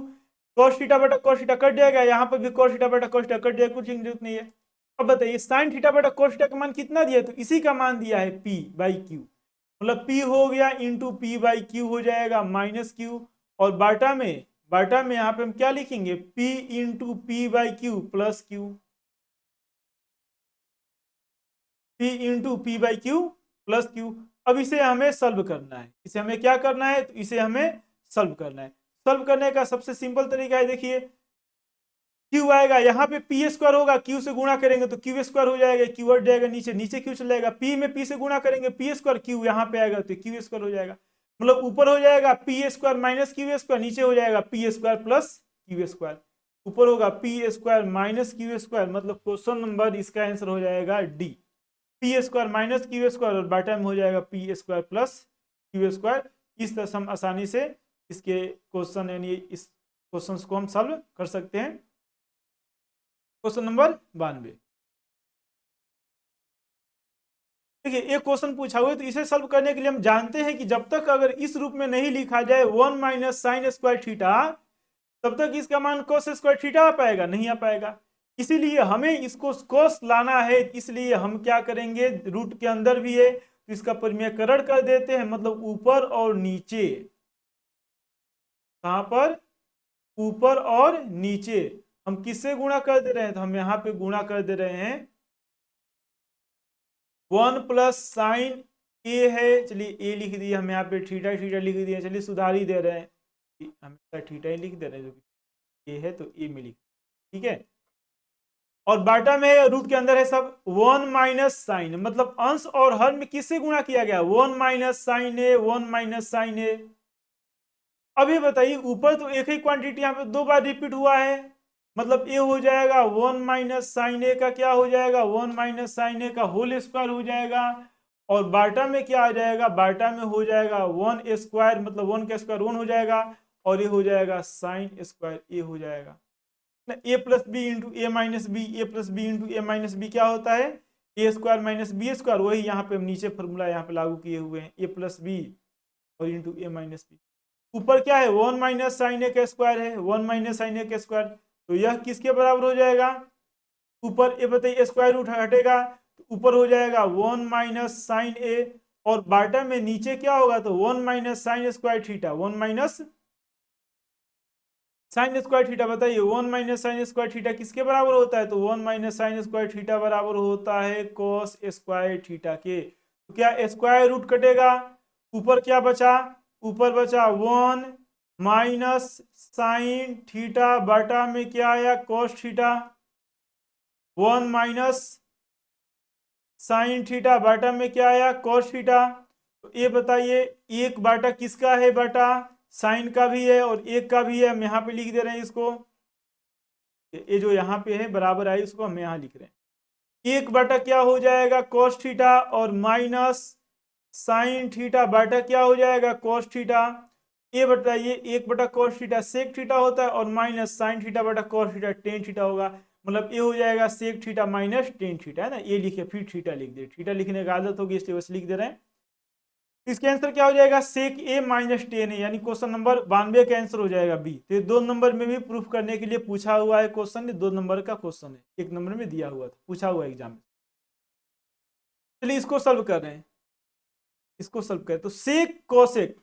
Speaker 1: कोस थीटा बटा कोस थीटा, कट जाएगा, यहाँ पर भी कोस थीटा बटा कोस थीटा कट जाएगा, कुछ जरूरत नहीं है। अब बताइए साइन थीटा बटा कोस थीटा का मान कितना दिया है, तो इसी का मान दिया है P बाई Q, मतलब P हो गया इंटू P बाई Q हो जाएगा माइनस Q, और बाटा में यहाँ पे हम क्या लिखेंगे, P into P by Q plus Q, P into P by Q plus Q। अब इसे हमें सॉल्व करना है, इसे हमें क्या करना है, तो इसे हमें सॉल्व करना है। सॉल्व करने का सबसे सिंपल तरीका है, देखिए Q आएगा, यहाँ पे P स्क्वायर होगा, Q से गुणा करेंगे तो Q स्क्वायर हो जाएगा, Q हट जाएगा, नीचे नीचे Q चला जाएगा, P में P से गुणा करेंगे P स्क्वायर, Q यहाँ पे आएगा तो Q स्क्वायर हो जाएगा। मतलब ऊपर हो जाएगा P square minus Q square, नीचे हो जाएगा P square plus Q square, ऊपर होगा P square minus Q square, मतलब क्वेश्चन नंबर इसका आंसर हो जाएगा D, P square minus Q square, और बाटा में हो जाएगा P square plus Q square. इस तरह से हम आसानी से इसके क्वेश्चन यानी इस क्वेश्चन को हम सॉल्व कर सकते हैं। क्वेश्चन नंबर 92, देखिए एक क्वेश्चन पूछा हुआ है, तो इसे सॉल्व करने के लिए हम जानते हैं कि जब तक अगर इस रूप में नहीं लिखा जाए 1 माइनस साइन स्क्वायर थीटा, तब तक इसका मान कोस स्क्वायर थीटा आ पाएगा, नहीं आ पाएगा। इसीलिए हमें इसको कोस लाना है, इसलिए हम क्या करेंगे, रूट के अंदर भी है तो इसका परिमेयकरण कर देते हैं, मतलब ऊपर और नीचे, कहां पर, ऊपर और नीचे हम किससे गुणा कर दे रहे हैं, तो हम यहाँ पे गुणा कर दे रहे हैं 1 प्लस साइन ए है, चलिए ए लिख दिए हम यहाँ पे, थीटा थीटा लिख दिए, चलिए सुधार ही दे रहे हैं, हमेशा थीटा ही लिख दे रहे हैं, जो ए है तो ए में लिख, ठीक है। और बाटा में रूट के अंदर है सब 1 माइनस साइन, मतलब अंश और हर में किससे गुणा किया गया, 1 माइनस साइन ए, 1 माइनस साइन ए। अब ये बताइए ऊपर तो एक ही क्वांटिटी यहाँ पे दो बार रिपीट हुआ है, मतलब ए हो जाएगा 1 माइनस साइन ए का क्या हो जाएगा, 1 माइनस साइन ए का होल स्क्वायर हो जाएगा, और बाटा में क्या आ जाएगा, बाटा में हो जाएगा 1 स्क्वायर, मतलब 1 का स्क्वायर 1 हो जाएगा, और ये हो जाएगा साइन स्क्वायर ए हो जाएगा। ए प्लस बी इंटू ए माइनस बी, ए प्लस बी इंटू ए माइनस बी क्या होता है, ए स्क्वायर माइनस बी स्क्वायर, वही यहाँ पे हम नीचे फॉर्मूला यहाँ पे लागू किए हुए हैं, ए प्लस बी और इंटू ए माइनस बी। ऊपर क्या है 1 माइनस साइन ए का स्क्वायर है, 1 माइनस साइन ए का स्क्वायर, तो यह किसके बराबर हो जाएगा, ऊपर ए बताइए स्क्वायर रूट हटेगा तो ऊपर हो जाएगा 1 माइनस साइन ए, और बाटा में नीचे क्या होगा, तो 1 minus sign square theta, 1 minus sign square theta, बताइए 1 माइनस साइन स्क्वायर थीटा किसके बराबर होता है, तो 1 माइनस साइन स्क्वायर थीटा बराबर होता है कॉस स्क्वायर थीटा के। तो क्या स्क्वायर रूट कटेगा, ऊपर क्या बचा, ऊपर बचा 1 माइनस साइन थीटा, बाटा में क्या आया cos theta, 1 minus sine theta, बाटा में क्या आया कॉस थीटा। तो ये बताइए एक बाटा किसका है, बाटा साइन का भी है और एक का भी है, हम यहाँ पे लिख दे रहे हैं इसको, ये जो यहाँ पे है बराबर है इसको हम यहाँ लिख रहे हैं, एक बाटा क्या हो जाएगा कॉस थीटा और माइनस साइन थीटा बटा क्या हो जाएगा कॉस थीटा, ये बताइए 1/cos थीटा सेक थीटा होता है और माइनस साइन थीटा बटा कॉस थीटा टेन थीटा होगा, मतलब ये हो जाएगा sec theta minus tan theta, है ना। ये लिखे फिर थीटा लिख दे, थीटा लिखने की आदत होगी इसलिए बस लिख दे रहे हैं। इसके आंसर क्या हो जाएगा सेक ए माइनस टेन है, यानी क्वेश्चन नंबर 92 का आंसर हो जाएगा बी। तो ये 2 नंबर में भी प्रूफ करने के लिए पूछा हुआ है क्वेश्चन, 2 नंबर का क्वेश्चन है, 1 नंबर में दिया हुआ था, पूछा हुआ एग्जाम में। चलिए इसको सॉल्व कर रहे हैं, इसको सॉल्व करें। तो सेक कोसेक,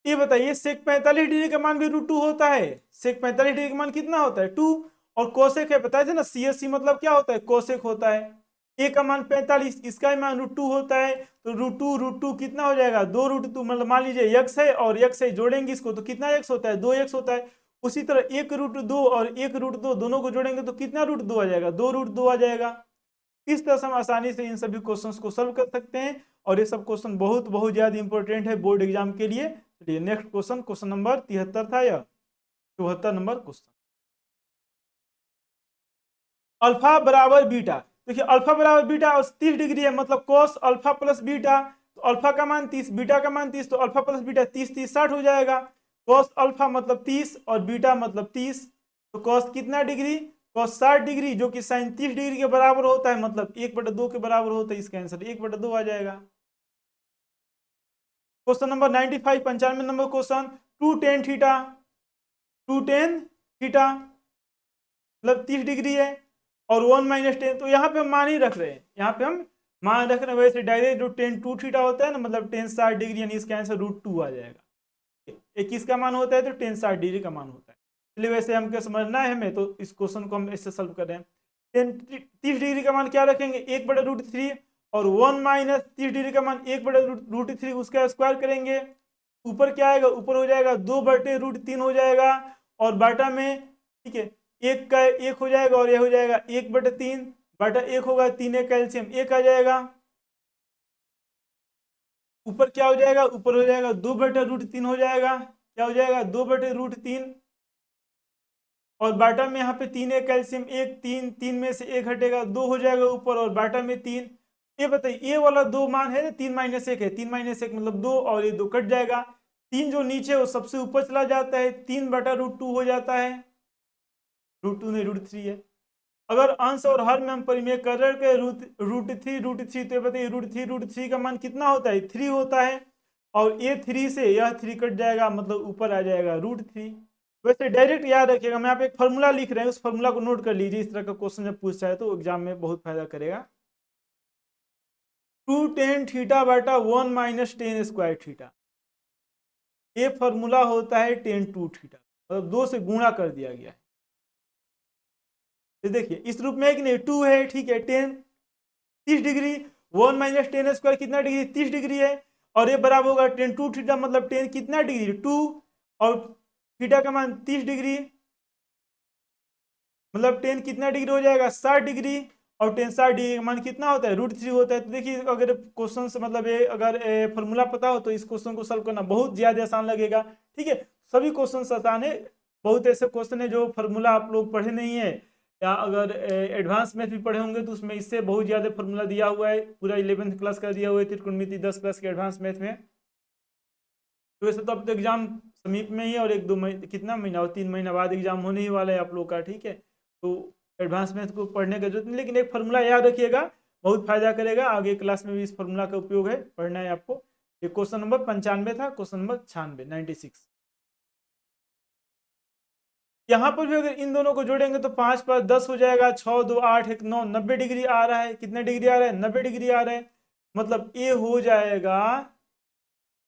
Speaker 1: ये बताइए सेक 45 डिग्री का मान भी √2 होता है, सेक 45 डिग्री का मान कितना होता है 2, और कोसेक है बताए थे ना CSC मतलब क्या होता है कोसेक होता है। ए का मान 45, इसका मान √2 होता है, तो √2 कितना हो जाएगा 2√2, मतलब मान लीजिए x है और x है जोड़ेंगे इसको तो कितना x होता है 2x होता है। उसी तरह 1√2 और 1√2 दोनों को जोड़ेंगे तो कितना √2 आ जाएगा 2√2 आ जाएगा। इस तरह से हम आसानी से इन सभी क्वेश्चंस को सॉल्व कर सकते हैं, और ये सब क्वेश्चन बहुत बहुत ज्यादा इंपॉर्टेंट है बोर्ड एग्जाम के लिए। चलिए नेक्स्ट क्वेश्चन, क्वेश्चन नंबर 73 था या 74 नंबर क्वेश्चन। अल्फा बराबर बीटा, देखिए अल्फा बराबर बीटा और 30 डिग्री है, मतलब cos अल्फा प्लस बीटा, तो अल्फा का मान 30 बीटा का मान 30, तो अल्फा प्लस बीटा 30 60 हो जाएगा। cos अल्फा मतलब 30 और बीटा मतलब 30, तो cos कितना डिग्री cos 60 डिग्री जो कि sin 30 डिग्री के बराबर होता है, मतलब 1/2 के बराबर होता है, इसका आंसर 1/2 आ जाएगा। Question number 95 95 number question, 2 tan theta, 2 tan theta मतलब 30 डिग्री है और 1 - 10, तो यहाँ पे हम मान ही रख रहे हैं, यहाँ पे हम मान रख रहे हैं, वैसे डायरेक्ट जो tan 2 थीटा होता है ना, मतलब tan 60 डिग्री, यानी इसका आंसर √2 आ जाएगा। 21 का मान होता है तो tan 60 डिग्री का मान होता है। चलिए वैसे हम क्या समझना है हमें, तो इस क्वेश्चन को हम ऐसे सॉल्व कर रहे हैं। tan 30 डिग्री का मान क्या रखेंगे 1/√3, और 1 - 30 डिग्री का मान 1/√3, उसका स्क्वायर करेंगे, ऊपर क्या आएगा ऊपर हो जाएगा 2/√3 हो जाएगा, और बाटा में ठीक है एक का एक हो जाएगा और ये हो जाएगा 1/3 बटा 1 होगा, 3 कैल्शियम 1 आ जाएगा, ऊपर क्या हो जाएगा ऊपर हो जाएगा 2/√3 हो जाएगा, क्या हो जाएगा 2/√3, और बाटा में यहाँ पे 3 कैल्शियम 1, 3 3 में से 1 हटेगा 2 हो जाएगा ऊपर, और बाटा में 3। ये बताइए ये वाला 2 मान है 3 - 1 है, 3 - 1 मतलब 2, और ये 2 कट जाएगा, 3 जो नीचे वो सबसे ऊपर चला जाता है, 3/√2 हो जाता है, √2 नहीं √3 है। अगर अंश और हर में हम परिमेय कर रहे √3 तो बताइए √3 का मान कितना होता है 3 होता है, और ये 3 से यह 3 कट जाएगा, मतलब ऊपर आ जाएगा √3। वैसे डायरेक्ट याद रखिएगा, मैं यहाँ पे एक फॉर्मूला लिख रहे हैं, उस फॉर्मूला को नोट कर लीजिए, इस तरह का क्वेश्चन जब पूछता है तो एग्जाम में बहुत फायदा करेगा। 2 tan थीटा बटा 1 - tan स्क्वायर थीटा, ये फॉर्मूला होता है tan 2 थीटा, मतलब 2 से गुणा कर दिया गया है। देखिए इस रूप में है कि नहीं 2 है, ठीक है, 30 डिग्री 1 - tan स्क्वायर कितना डिग्री 30 डिग्री है, और ये बराबर होगा tan 2 थीटा, मतलब tan कितना डिग्री 2, और थीटा का मान 30 डिग्री, मतलब tan कितना डिग्री हो जाएगा 60 डिग्री, और tan 60 डिग्री का मान कितना होता है √3 होता है। तो देखिए अगर क्वेश्चन से मतलब ये अगर फॉर्मूला पता हो तो इस क्वेश्चन को सॉल्व करना बहुत ज्यादा आसान लगेगा, ठीक है। सभी क्वेश्चन आसान है, बहुत ऐसे क्वेश्चन है जो फॉर्मूला आप लोग पढ़े नहीं है, या अगर एडवांस मैथ भी पढ़े होंगे तो उसमें इससे बहुत ज्यादा फॉर्मूला दिया हुआ है, पूरा 11th क्लास का दिया हुआ है, त्रिकोणमिति 10 क्लास के एडवांस मैथ में। तो वैसे तो अब तो एग्जाम समीप में ही है, और 1-2 महीने कितना महीना और 3 महीना बाद एग्जाम होने ही वाला है आप लोग का, ठीक है। तो एडवांस मैथ को पढ़ने की जरूरत नहीं, लेकिन एक फार्मूला याद रखिएगा, बहुत फायदा करेगा, आगे क्लास में भी इस फार्मूला का उपयोग है, पढ़ना है आपको। ये क्वेश्चन नंबर 95 था, क्वेश्चन नंबर 96 96। यहाँ पर भी अगर इन दोनों को जोड़ेंगे तो 5 + 10 हो जाएगा, 6 2 8 1 9 90 डिग्री आ रहा है, कितना डिग्री आ रहा है 90 डिग्री आ रहा है, मतलब ये हो जाएगा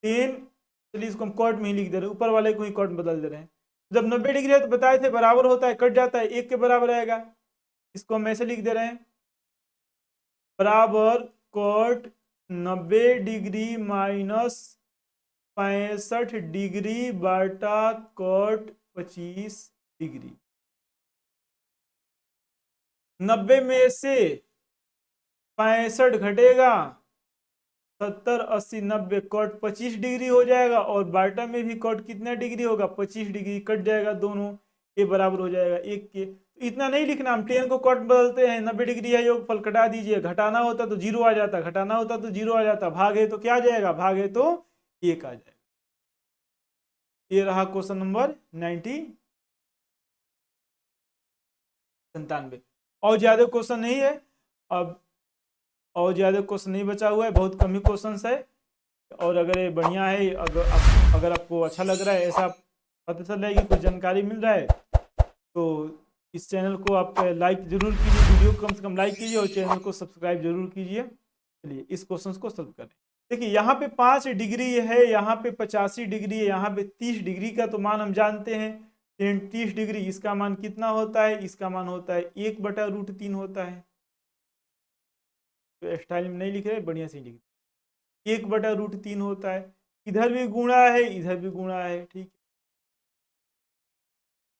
Speaker 1: 10। चलिए इसको हम कॉट में ही लिख दे रहे हैं, ऊपर वाले को ही कॉट में बदल दे रहे हैं। जब 90 डिग्री है तो बताए थे बराबर होता है, कट जाता है 1 के बराबर आएगा, इसको हम ऐसे लिख दे रहे हैं बराबर कॉट 90 डिग्री माइनस 65 डिग्री बटा कॉट 25 डिग्री। 90 में से 65 घटेगा, 70 80 90 कॉट 25 डिग्री हो जाएगा, और बाटा में भी कॉट कितना डिग्री होगा 25 डिग्री, कट जाएगा दोनों, ये बराबर हो जाएगा 1 के। इतना नहीं लिखना, हम टेन को कॉट बदलते हैं, 90 डिग्री है योगफल, कटा दीजिए, घटाना होता तो जीरो आ जाता, घटाना होता तो जीरो आ जाता, भागे तो क्या आ जाएगा, भागे तो 1 आ जाएगा। ये रहा क्वेश्चन नंबर 97। और ज्यादा क्वेश्चन नहीं है अब, और ज्यादा क्वेश्चन नहीं बचा हुआ है, बहुत कम ही क्वेश्चन है। और अगर ये बढ़िया है, अगर आपको अच्छा लग रहा है, ऐसा पता चल रहा है कि कुछ जानकारी मिल रहा है, तो इस चैनल को आप लाइक जरूर कीजिए, वीडियो को कम से कम लाइक कीजिए और चैनल को सब्सक्राइब जरूर कीजिए। चलिए इस क्वेश्चन को सॉल्व करें। देखिए यहाँ पे 5 डिग्री है, यहाँ पे 85 डिग्री है, यहाँ पे 30 डिग्री का तो मान हम जानते हैं, 30 डिग्री, इसका मान कितना होता है, इसका मान होता है 1/√3 होता है। तो स्टाइल में नहीं लिख रहे, बढ़िया से लिख, 1/√3 होता है। इधर भी गुणा है, इधर भी गुणा है, ठीक है,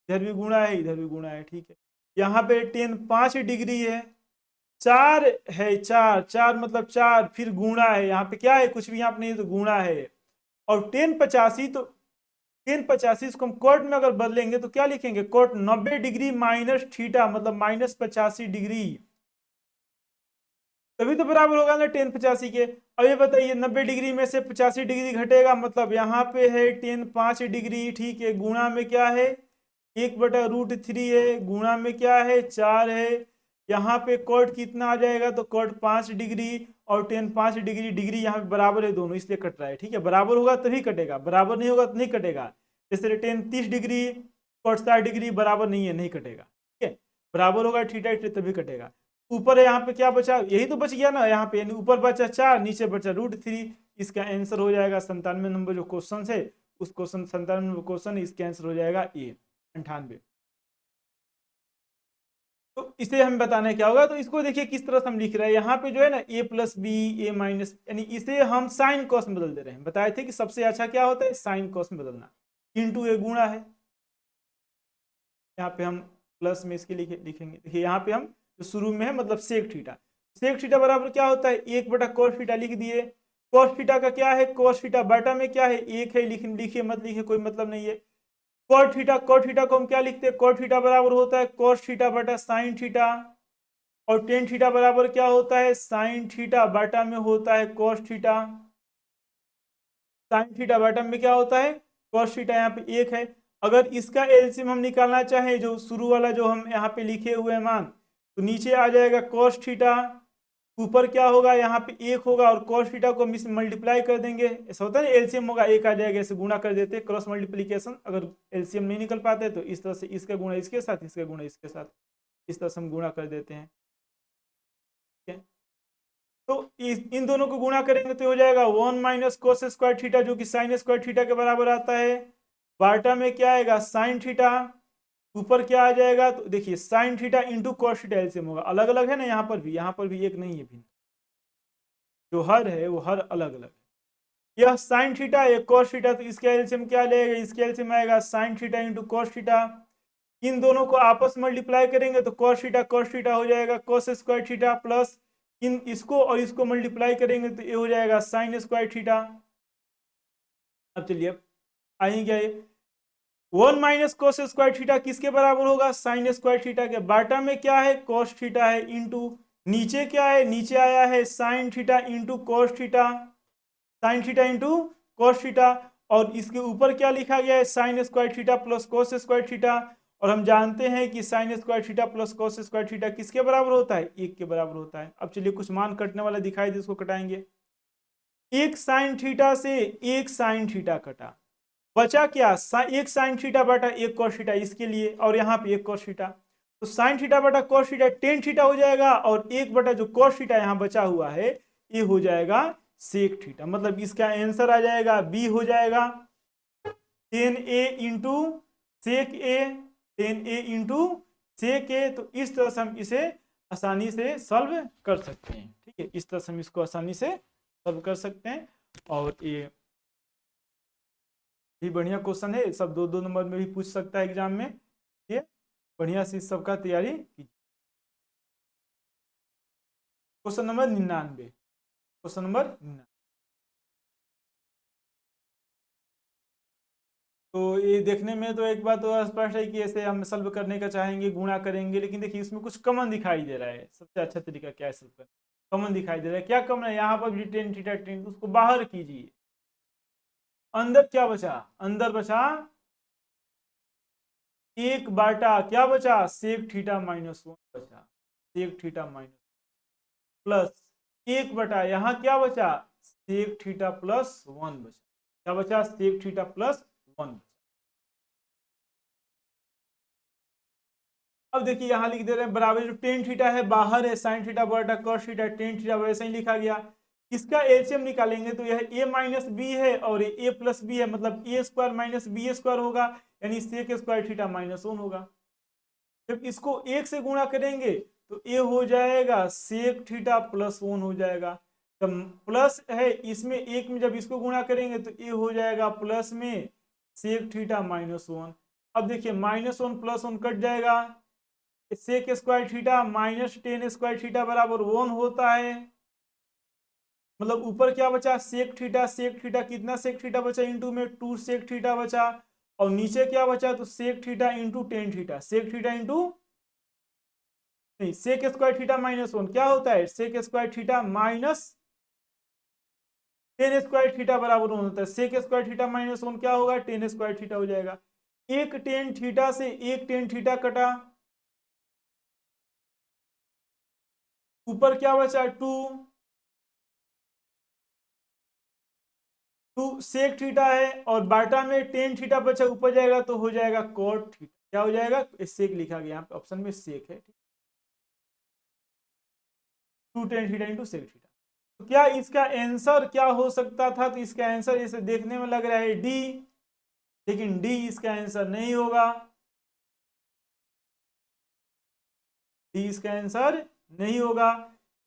Speaker 1: इधर भी गुणा है, इधर भी गुणा है, ठीक है। यहाँ पे 5 डिग्री है, 4 है, 4 मतलब 4, फिर गुणा है, यहाँ पे क्या है, कुछ भी यहाँ पे नहीं तो गुणा है। और 1085, तो 1085 को हम कोट में अगर बदलेंगे तो क्या लिखेंगे, कोट 90 डिग्री माइनस थीटा, मतलब -85 डिग्री, तभी तो बराबर होगा ना 1085 के। अब ये बताइए 90 डिग्री में से 85 डिग्री घटेगा, मतलब यहाँ पे है 5 डिग्री, ठीक है, गुणा में क्या है 1/√3 है, गुणा में क्या है 4 है, यहाँ पे कोट कितना आ जाएगा, तो कोट 5 डिग्री और 5 डिग्री, डिग्री यहाँ पे बराबर है दोनों, इसलिए कट रहा है, ठीक है, बराबर होगा तभी कटेगा, बराबर नहीं होगा तो नहीं कटेगा। जैसे 30 डिग्री कोट 60 डिग्री बराबर नहीं है, नहीं कटेगा, ठीक है, बराबर होगा थीटा तभी कटेगा। ऊपर यहाँ पे क्या बचा, यही तो बच गया ना, यहाँ पे ऊपर बचा 4, नीचे बचा √3, इसका आंसर हो जाएगा 97 नंबर जो क्वेश्चन है, उस क्वेश्चन 97 नंबर क्वेश्चन, इसका आंसर हो जाएगा ए 98। तो इसे हम बताने क्या होगा, तो इसको देखिए किस तरह से हम लिख रहे हैं, यहाँ पे जो है ना a+b a-, यानी इसे हम साइन कॉस में बदल दे रहे हैं। बताए थे कि सबसे अच्छा क्या होता है, साइन कॉस में बदलना, इंटू ए गुणा है, यहाँ पे हम प्लस में इसके लिखेंगे। देखिए यहाँ पे हम जो शुरू में है मतलब सेक थीटा, सेक थीटा बराबर क्या होता है 1/cos थीटा लिख दिए। cos थीटा का क्या है, cos थीटा बटा में क्या है 1 है, लिखिए मत लिखिए कोई मतलब नहीं है। cot थीटा को हम क्या लिखते हैं, cot थीटा बराबर होता है cos थीटा बटा साइन थीटा, और टेन थीटा बराबर क्या होता है साइन थीटा बटा में होता है cos थीटा, साइन थीटा बटा में क्या होता है cos थीटा, यहाँ पे 1 है। अगर इसका एलसीएम हम निकालना चाहें, जो शुरू वाला जो हम यहाँ पे लिखे हुए हैं मान, तो नीचे आ जाएगा cos थीटा, ऊपर क्या होगा यहाँ पे 1 होगा, और cos थीटा को हम मल्टीप्लाई कर देंगे, ऐसा होता है ना, एलसीएम होगा 1 आ जाएगा, ऐसे गुणा कर देते हैं, क्रॉस मल्टीप्लीकेशन, अगर एलसीएम नहीं निकल पाते तो इस तरह से इसका गुणा इसके साथ, इसका गुणा इसके साथ, इस तरह से हम गुणा कर देते हैं, ठीक है। तो इन दोनों को गुणा करेंगे तो हो जाएगा 1 - cos स्क्वायर थीटा, जो कि साइन स्क्वायर थीटा के बराबर आता है, बाटा में क्या आएगा साइन थीटा, ऊपर क्या आ जाएगा, तो देखिए sign theta into cos theta, LCM होगा, अलग अलग है ना, यहाँ पर भी एक नहीं है भिन्न, जो हर है वो हर अलग अलग है। यह साइन थीटा है, कॉस थीटा, तो इसका एलसीएम क्या लेगा, इसका एलसीएम आएगा sine theta into cos theta, इन दोनों को आपस में मल्टीप्लाई करेंगे तो cos थीटा हो जाएगा cos स्क्वायर थीटा, प्लस इन इसको और इसको मल्टीप्लाई करेंगे तो ये हो जाएगा साइन स्क्वायर थीटा। अब चलिए अब आएंगे क्या, ये 1 - cos स्क्वायर थीटा किसके बराबर होगा, साइन स्क्वायर थीटा के, बाटा में क्या है cos थीटा है, इंटू नीचे क्या है, नीचे आया है sign theta into cos theta, sign theta into cos theta, और इसके ऊपर क्या लिखा गया है sign square theta plus cos square theta, और हम जानते हैं कि sign square theta plus cos square theta किसके बराबर होता है, 1 के बराबर होता है। अब चलिए कुछ मान कटने वाला दिखाई दे, उसको कटाएंगे, एक साइन थीटा से एक साइन थीटा कटा, बचा क्या, एक साइन थीटा बटा एक cos थीटा इसके लिए, और यहाँ पे एक cos थीटा, तो साइन थीटा बटा cos थीटा टेन थीटा हो जाएगा, और एक बटा जो cos थीटा यहाँ बचा हुआ है ये हो जाएगा सेक थीटा, मतलब इसका आंसर आ जाएगा बी हो जाएगा 10a इंटू सेक ए, 10a इंटू सेक ए। तो इस तरह से हम इसे आसानी से सॉल्व कर सकते हैं, ठीक है, इस तरह से हम इसको आसानी से सॉल्व कर सकते हैं। और ये भी बढ़िया क्वेश्चन है, सब 2-2 नंबर में भी पूछ सकता है एग्जाम में, ये बढ़िया से इस सबका तैयारी कीजिए। क्वेश्चन नंबर 99, क्वेश्चन नंबर 99, तो ये देखने में तो एक बात तो स्पष्ट है कि ऐसे हम सॉल्व करने का चाहेंगे, गुणा करेंगे, लेकिन देखिए इसमें कुछ कॉमन दिखाई दे रहा है। सबसे अच्छा तरीका क्या है सॉल्व करने, कॉमन दिखाई दे रहा है, क्या कॉमन है यहाँ पर भी टेन थीटा टेन, उसको बाहर कीजिए। अंदर क्या बचा, अंदर बचा 1/, क्या बचा सेक थीटा माइनस 1 बचा, सेक थीटा माइनस प्लस 1/, यहाँ क्या बचा सेक थीटा प्लस 1 बचा, क्या बचा सेक थीटा प्लस 1 बचा। अब देखिए यहाँ लिख दे रहे हैं बराबर, जो टेन थीटा है बाहर है, साइन थीटा बटा कॉस थीटा, टेन थीटा वैसे ही लिखा गया। इसका एचएम निकालेंगे तो यह a माइनस बी है और a प्लस बी है, मतलब a square minus b square होगा, यानी सेक स्क्वायर थीटा माइनस 1 होगा। जब इसको 1 से गुणा करेंगे तो a हो जाएगा सेक थीटा प्लस 1 हो जाएगा। जब प्लस है इसमें 1 में, जब इसको गुणा करेंगे तो a हो जाएगा प्लस में सेक थीटा माइनस 1। अब देखिए माइनस 1 प्लस 1 कट जाएगा, sec square theta minus tan square theta बराबर 1 होता है। मतलब ऊपर क्या बचा सेक थीटा, सेक थीटा कितना सेक थीटा बचा इंटू में 2 सेक थीटा बचा, और नीचे क्या बचा तो sec theta into tan theta, sec theta into नहीं सेक स्क्वायर थीटा माइनस 1 क्या होता है sec square theta minus tan square theta बराबर 1 होता है। सेक स्क्वायर थीटा माइनस 1 क्या होगा टेन स्क्वायर थीटा हो जाएगा। एक टेन थीटा से एक टेन थीटा कटा, ऊपर क्या बचा 2 सेक थीटा है, और बाटा में टेन थीटा बचा, ऊपर जाएगा तो हो जाएगा कॉट थीटा, क्या हो जाएगा सेक लिखा गया यहाँ पे ऑप्शन में सेक है, 2 tan theta into sec theta. तो क्या इसका आंसर क्या हो सकता था, तो इसका आंसर इसे देखने में लग रहा है डी, लेकिन डी इसका आंसर नहीं होगा, डी इसका आंसर नहीं होगा।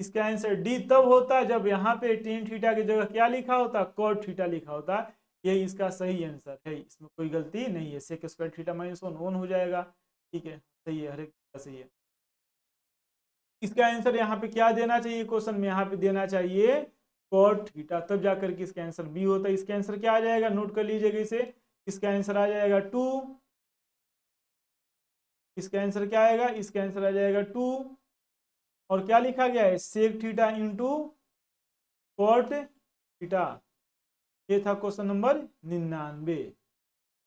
Speaker 1: इसका आंसर डी तब होता जब यहाँ पे टेन थीटा की जगह क्या लिखा होता कॉट थीटा लिखा होता। यही इसका सही आंसर है, इसमें कोई गलती नहीं है। सेक स्क्वायर थीटा माइनस 1 हो जाएगा, ठीक है सही है, हर एक सही है। इसका आंसर यहाँ पे क्या देना चाहिए, क्वेश्चन में यहाँ पे देना चाहिए कॉट थीटा, तब जाकर के इसका आंसर बी होता है। इसका आंसर क्या आ जाएगा नोट कर लीजिएगा इसे, इसका आंसर आ जाएगा 2, इसका आंसर क्या आएगा इसका आंसर आ जाएगा 2, और क्या लिखा गया है sec theta into cot theta. ये था क्वेश्चन नंबर 99,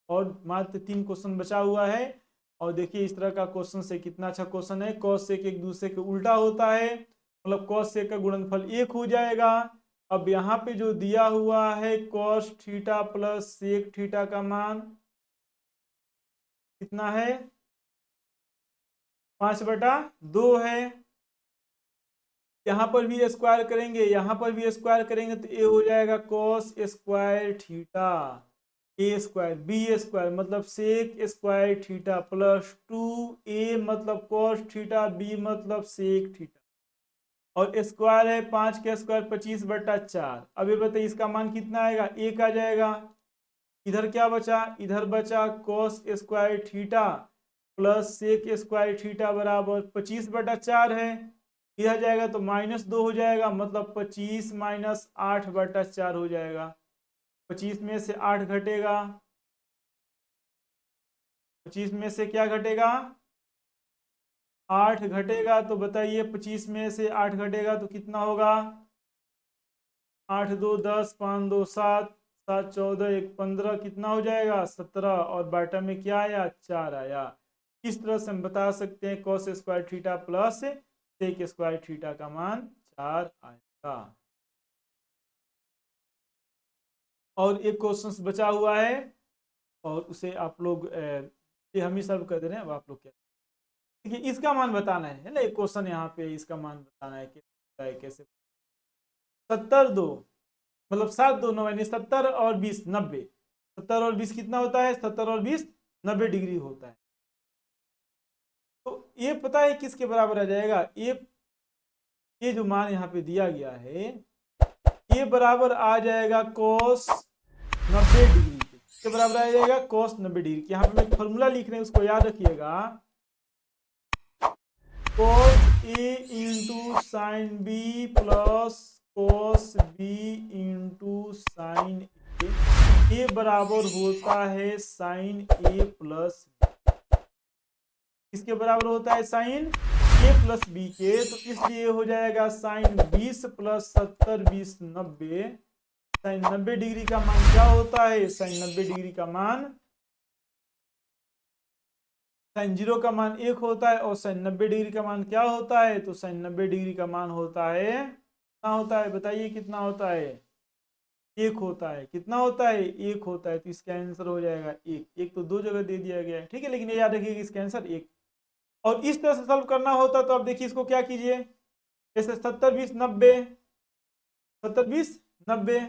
Speaker 1: और मात्र 3 क्वेश्चन बचा हुआ है। और देखिए इस तरह का क्वेश्चन से कितना अच्छा क्वेश्चन है, कॉस सेक एक दूसरे के उल्टा होता है, मतलब कॉस सेक का गुणनफल 1 हो जाएगा। अब यहाँ पे जो दिया हुआ है cos theta plus sec theta का मान कितना है 5/2 है। यहाँ पर भी स्क्वायर करेंगे, यहाँ पर भी स्क्वायर करेंगे तो ए हो जाएगा कॉस स्क्वायर थीटा, ए स्क्वायर बी स्क्वायर मतलब सेक स्क्वायर थीटा प्लस 2a मतलब कॉस थीटा, बी मतलब सेक थीटा, और स्क्वायर है 5 का स्क्वायर 25/4। अब ये बताइए इसका मान कितना आएगा 1 आ जाएगा। इधर क्या बचा, इधर बचा cos square theta plus sec square theta बराबर 25/4 है, इधर जाएगा तो -2 हो जाएगा, मतलब 25 माइनस 8/4 हो जाएगा। 25 में से 8 घटेगा, 25 में से क्या घटेगा 8 घटेगा, तो बताइए 25 में से 8 घटेगा तो कितना होगा 8 2 10 5 2 7 7 14 1 15 कितना हो जाएगा 17, और बाटा में क्या आया 4 आया। इस तरह से हम बता सकते हैं cos square theta plus sec square theta का मान 4 आएगा। और एक क्वेश्चन बचा हुआ है, और उसे आप लोग ये हम ही सॉल्व कर दे रहे हैं, अब आप लोग क्या देखिए इसका मान बताना है ना, एक क्वेश्चन यहाँ पे इसका मान बताना है कि कैसे 70 मतलब 7 2 9 यानी 70 और 20 90, 70 और 20 कितना होता है 70 और 20 90 डिग्री होता है। तो ये पता है किसके बराबर आ जाएगा, ये जो मान यहाँ पे दिया गया है ये बराबर आ जाएगा cos 90 डिग्री के, इसके बराबर आ जाएगा cos 90 डिग्री। यहाँ पे मैं फॉर्मूला लिख रहे हैं उसको याद रखिएगा, cos A into sine B plus cos B into sine A। A बराबर होता है साइन ए प्लस, किसके बराबर होता है? साइन ए प्लस बी के। तो इसलिए हो जाएगा साइन 20 प्लस 70 20 90। साइन 90 डिग्री का मान क्या होता है? साइन 90 डिग्री का मान, साइन 0 का मान 1 होता है और साइन 90 डिग्री का मान क्या होता है? तो साइन 90 डिग्री का मान होता है, कितना होता है बताइए, कितना होता है? 1 होता है। कितना होता है? 1 होता है। तो इसका आंसर हो जाएगा 1। एक तो दो जगह दे दिया गया है, ठीक है, लेकिन ये याद रखिएगा इसका आंसर 1। और इस तरह से सॉल्व करना होता तो आप देखिए इसको क्या कीजिए, जैसे 70 20 90, 70 20 90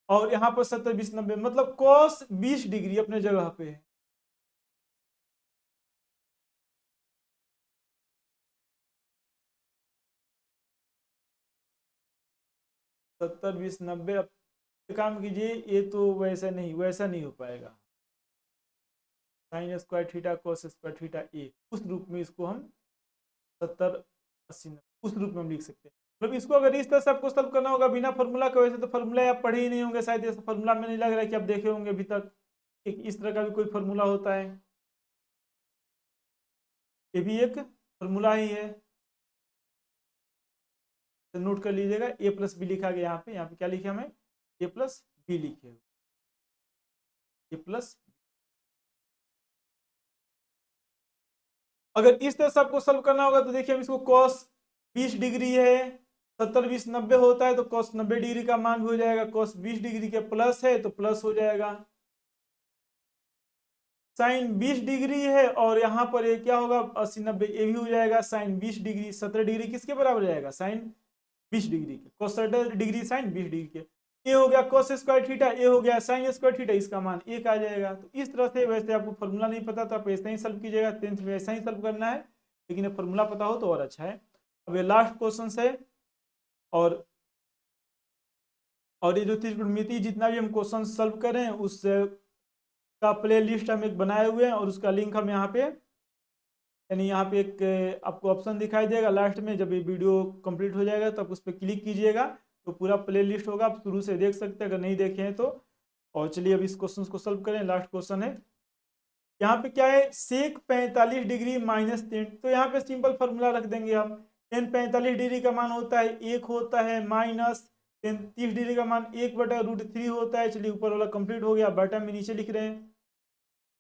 Speaker 1: और यहाँ पर 70 20 90, मतलब cos 20 डिग्री अपने जगह पे है। सत्तर 20 90। अब काम कीजिए, ये तो वैसा नहीं हो पाएगा। Sine square theta cos square theta ए, उस रूप में इसको हम 70 80 उस रूप में हम लिख सकते हैं। मतलब इसको अगर इस तरह से आपको सॉल्व करना होगा बिना फॉर्मूला के, वैसे तो फॉर्मूला आप पढ़े ही नहीं होंगे शायद, ऐसा फॉर्मूला में नहीं लग रहा है कि आप देखे होंगे अभी तक एक इस तरह का भी कोई फॉर्मूला होता है। ये भी एक फॉर्मूला ही है, तो नोट कर लीजिएगा। ए प्लस बी लिखा गया यहाँ पे क्या लिखे हमें? ए प्लस बी लिखे, ए प्लस। अगर इस तरह से आपको सॉल्व करना होगा तो देखिए हम इसको cos 20 डिग्री है, 70 20 90 होता है, तो cos 90 डिग्री का मान भी हो जाएगा। cos 20 डिग्री के प्लस है तो प्लस हो जाएगा। साइन 20 डिग्री है और यहाँ पर ये क्या होगा? 80 90, ये भी हो जाएगा। साइन 20 डिग्री 70 डिग्री किसके बराबर जाएगा? साइन 20 डिग्री के। cos 70 डिग्री साइन 20 डिग्री के। ये हो गया cos स्क्वायर थीटा, ये हो गया साइन स्क्वायर थीटा, इसका मान 1 आ जाएगा। तो इस तरह से, वैसे आपको फॉर्मूला नहीं पता तो आप ऐसा ही सॉल्व कीजिएगा, 10th में ऐसा ही सॉल्व करना है, लेकिन फॉर्मूला पता हो तो और अच्छा है। अब ये लास्ट क्वेश्चन है, और ये जो त्रिकोणमिति जितना भी हम क्वेश्चन सॉल्व करें उस का प्ले लिस्ट हम एक बनाए हुए हैं, और उसका लिंक हम यहाँ पे, यानी यहाँ पे एक आपको ऑप्शन दिखाई देगा लास्ट में, जब ये वीडियो कंप्लीट हो जाएगा तो आप उस पर क्लिक कीजिएगा तो पूरा प्ले लिस्ट होगा, आप शुरू से देख सकते हैं अगर नहीं देखे हैं तो। और चलिए अब इस क्वेश्चन को सॉल्व करें। लास्ट क्वेश्चन है, यहाँ पे क्या है? सेक 45 डिग्री माइनस 10। तो यहाँ पे सिंपल फॉर्मूला रख देंगे हम। टेन 45 डिग्री का मान होता है 1 होता है, माइनस 30 डिग्री का मान 1/√3 होता है। चलिए ऊपर वाला कंप्लीट हो गया, बटन में नीचे लिख रहे हैं।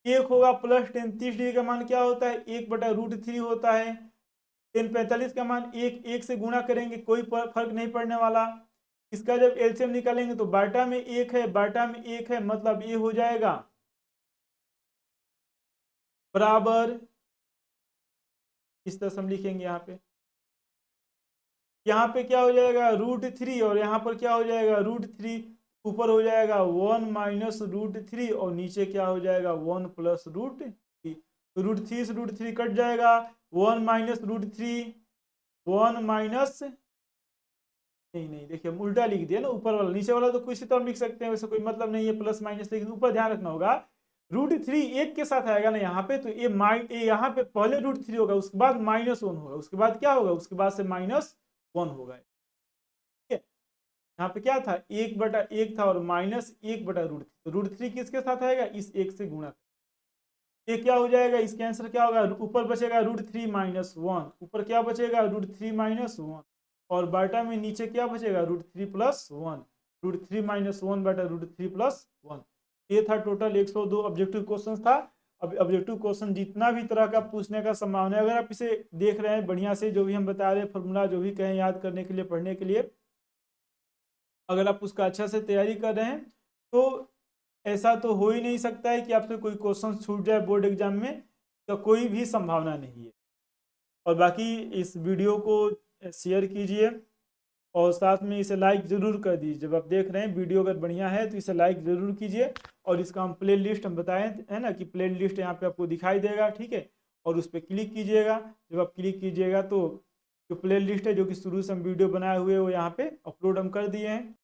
Speaker 1: 1 होगा प्लस 10 30 डिग्री का मान क्या होता है? 1/√3 होता है। 10 45 का मान 1 से गुणा करेंगे, कोई फर्क नहीं पड़ने वाला। इसका जब एलसीएम निकालेंगे तो बाटा में 1 है, बाटा में 1 है, मतलब ये हो जाएगा बराबर, इस तरह से हम लिखेंगे यहाँ पे क्या हो जाएगा? √3, और यहाँ पर क्या हो जाएगा? √3। ऊपर हो जाएगा 1 माइनस √3 और नीचे क्या हो जाएगा? 1 प्लस √3। √3 से √3 कट जाएगा, 1 माइनस √3, 1 माइनस, नहीं देखिए हम उल्टा लिख दिया ना, ऊपर वाला नीचे वाला तो किसी तरह लिख सकते हैं, वैसे कोई मतलब नहीं है प्लस माइनस, लेकिन ऊपर ध्यान रखना होगा √3 1 के साथ आएगा ना यहाँ पे, तो ये यहाँ पे पहले √3 होगा, उसके बाद -1 होगा, उसके बाद क्या होगा? उसके बाद से -1 होगा। ठीक है, यहाँ पे क्या था? 1/1 था और -1/√3, तो √3 किसके साथ आएगा? इस 1 से गुणा। ये क्या हो जाएगा? इसका आंसर क्या होगा? ऊपर बचेगा √3 - 1, ऊपर क्या बचेगा? √3 - 1, और बाटा में नीचे क्या बचेगा? √3 + 1, √3 - 1/√3 + 1। ये था टोटल 102 ऑब्जेक्टिव क्वेश्चन था। अब ऑब्जेक्टिव क्वेश्चन जितना भी तरह का पूछने का संभावना है, अगर आप इसे देख रहे हैं बढ़िया से, जो भी हम बता रहे हैं फॉर्मूला, जो भी कहें याद करने के लिए, पढ़ने के लिए, अगर आप उसका अच्छा से तैयारी कर रहे हैं तो ऐसा तो हो ही नहीं सकता है कि आपसे कोई क्वेश्चन छूट जाए बोर्ड एग्जाम में, तो कोई भी संभावना नहीं है। और बाकी इस वीडियो को शेयर कीजिए और साथ में इसे लाइक ज़रूर कर दीजिए। जब आप देख रहे हैं वीडियो अगर बढ़िया है तो इसे लाइक ज़रूर कीजिए। और इसका हम प्ले लिस्ट हम बताएं है ना, कि प्ले लिस्ट यहाँ पे आपको दिखाई देगा, ठीक है, और उस पर क्लिक कीजिएगा। जब आप क्लिक कीजिएगा तो जो प्ले लिस्ट है, जो कि शुरू से हम वीडियो बनाए हुए वो यहाँ पे अपलोड हम कर दिए हैं।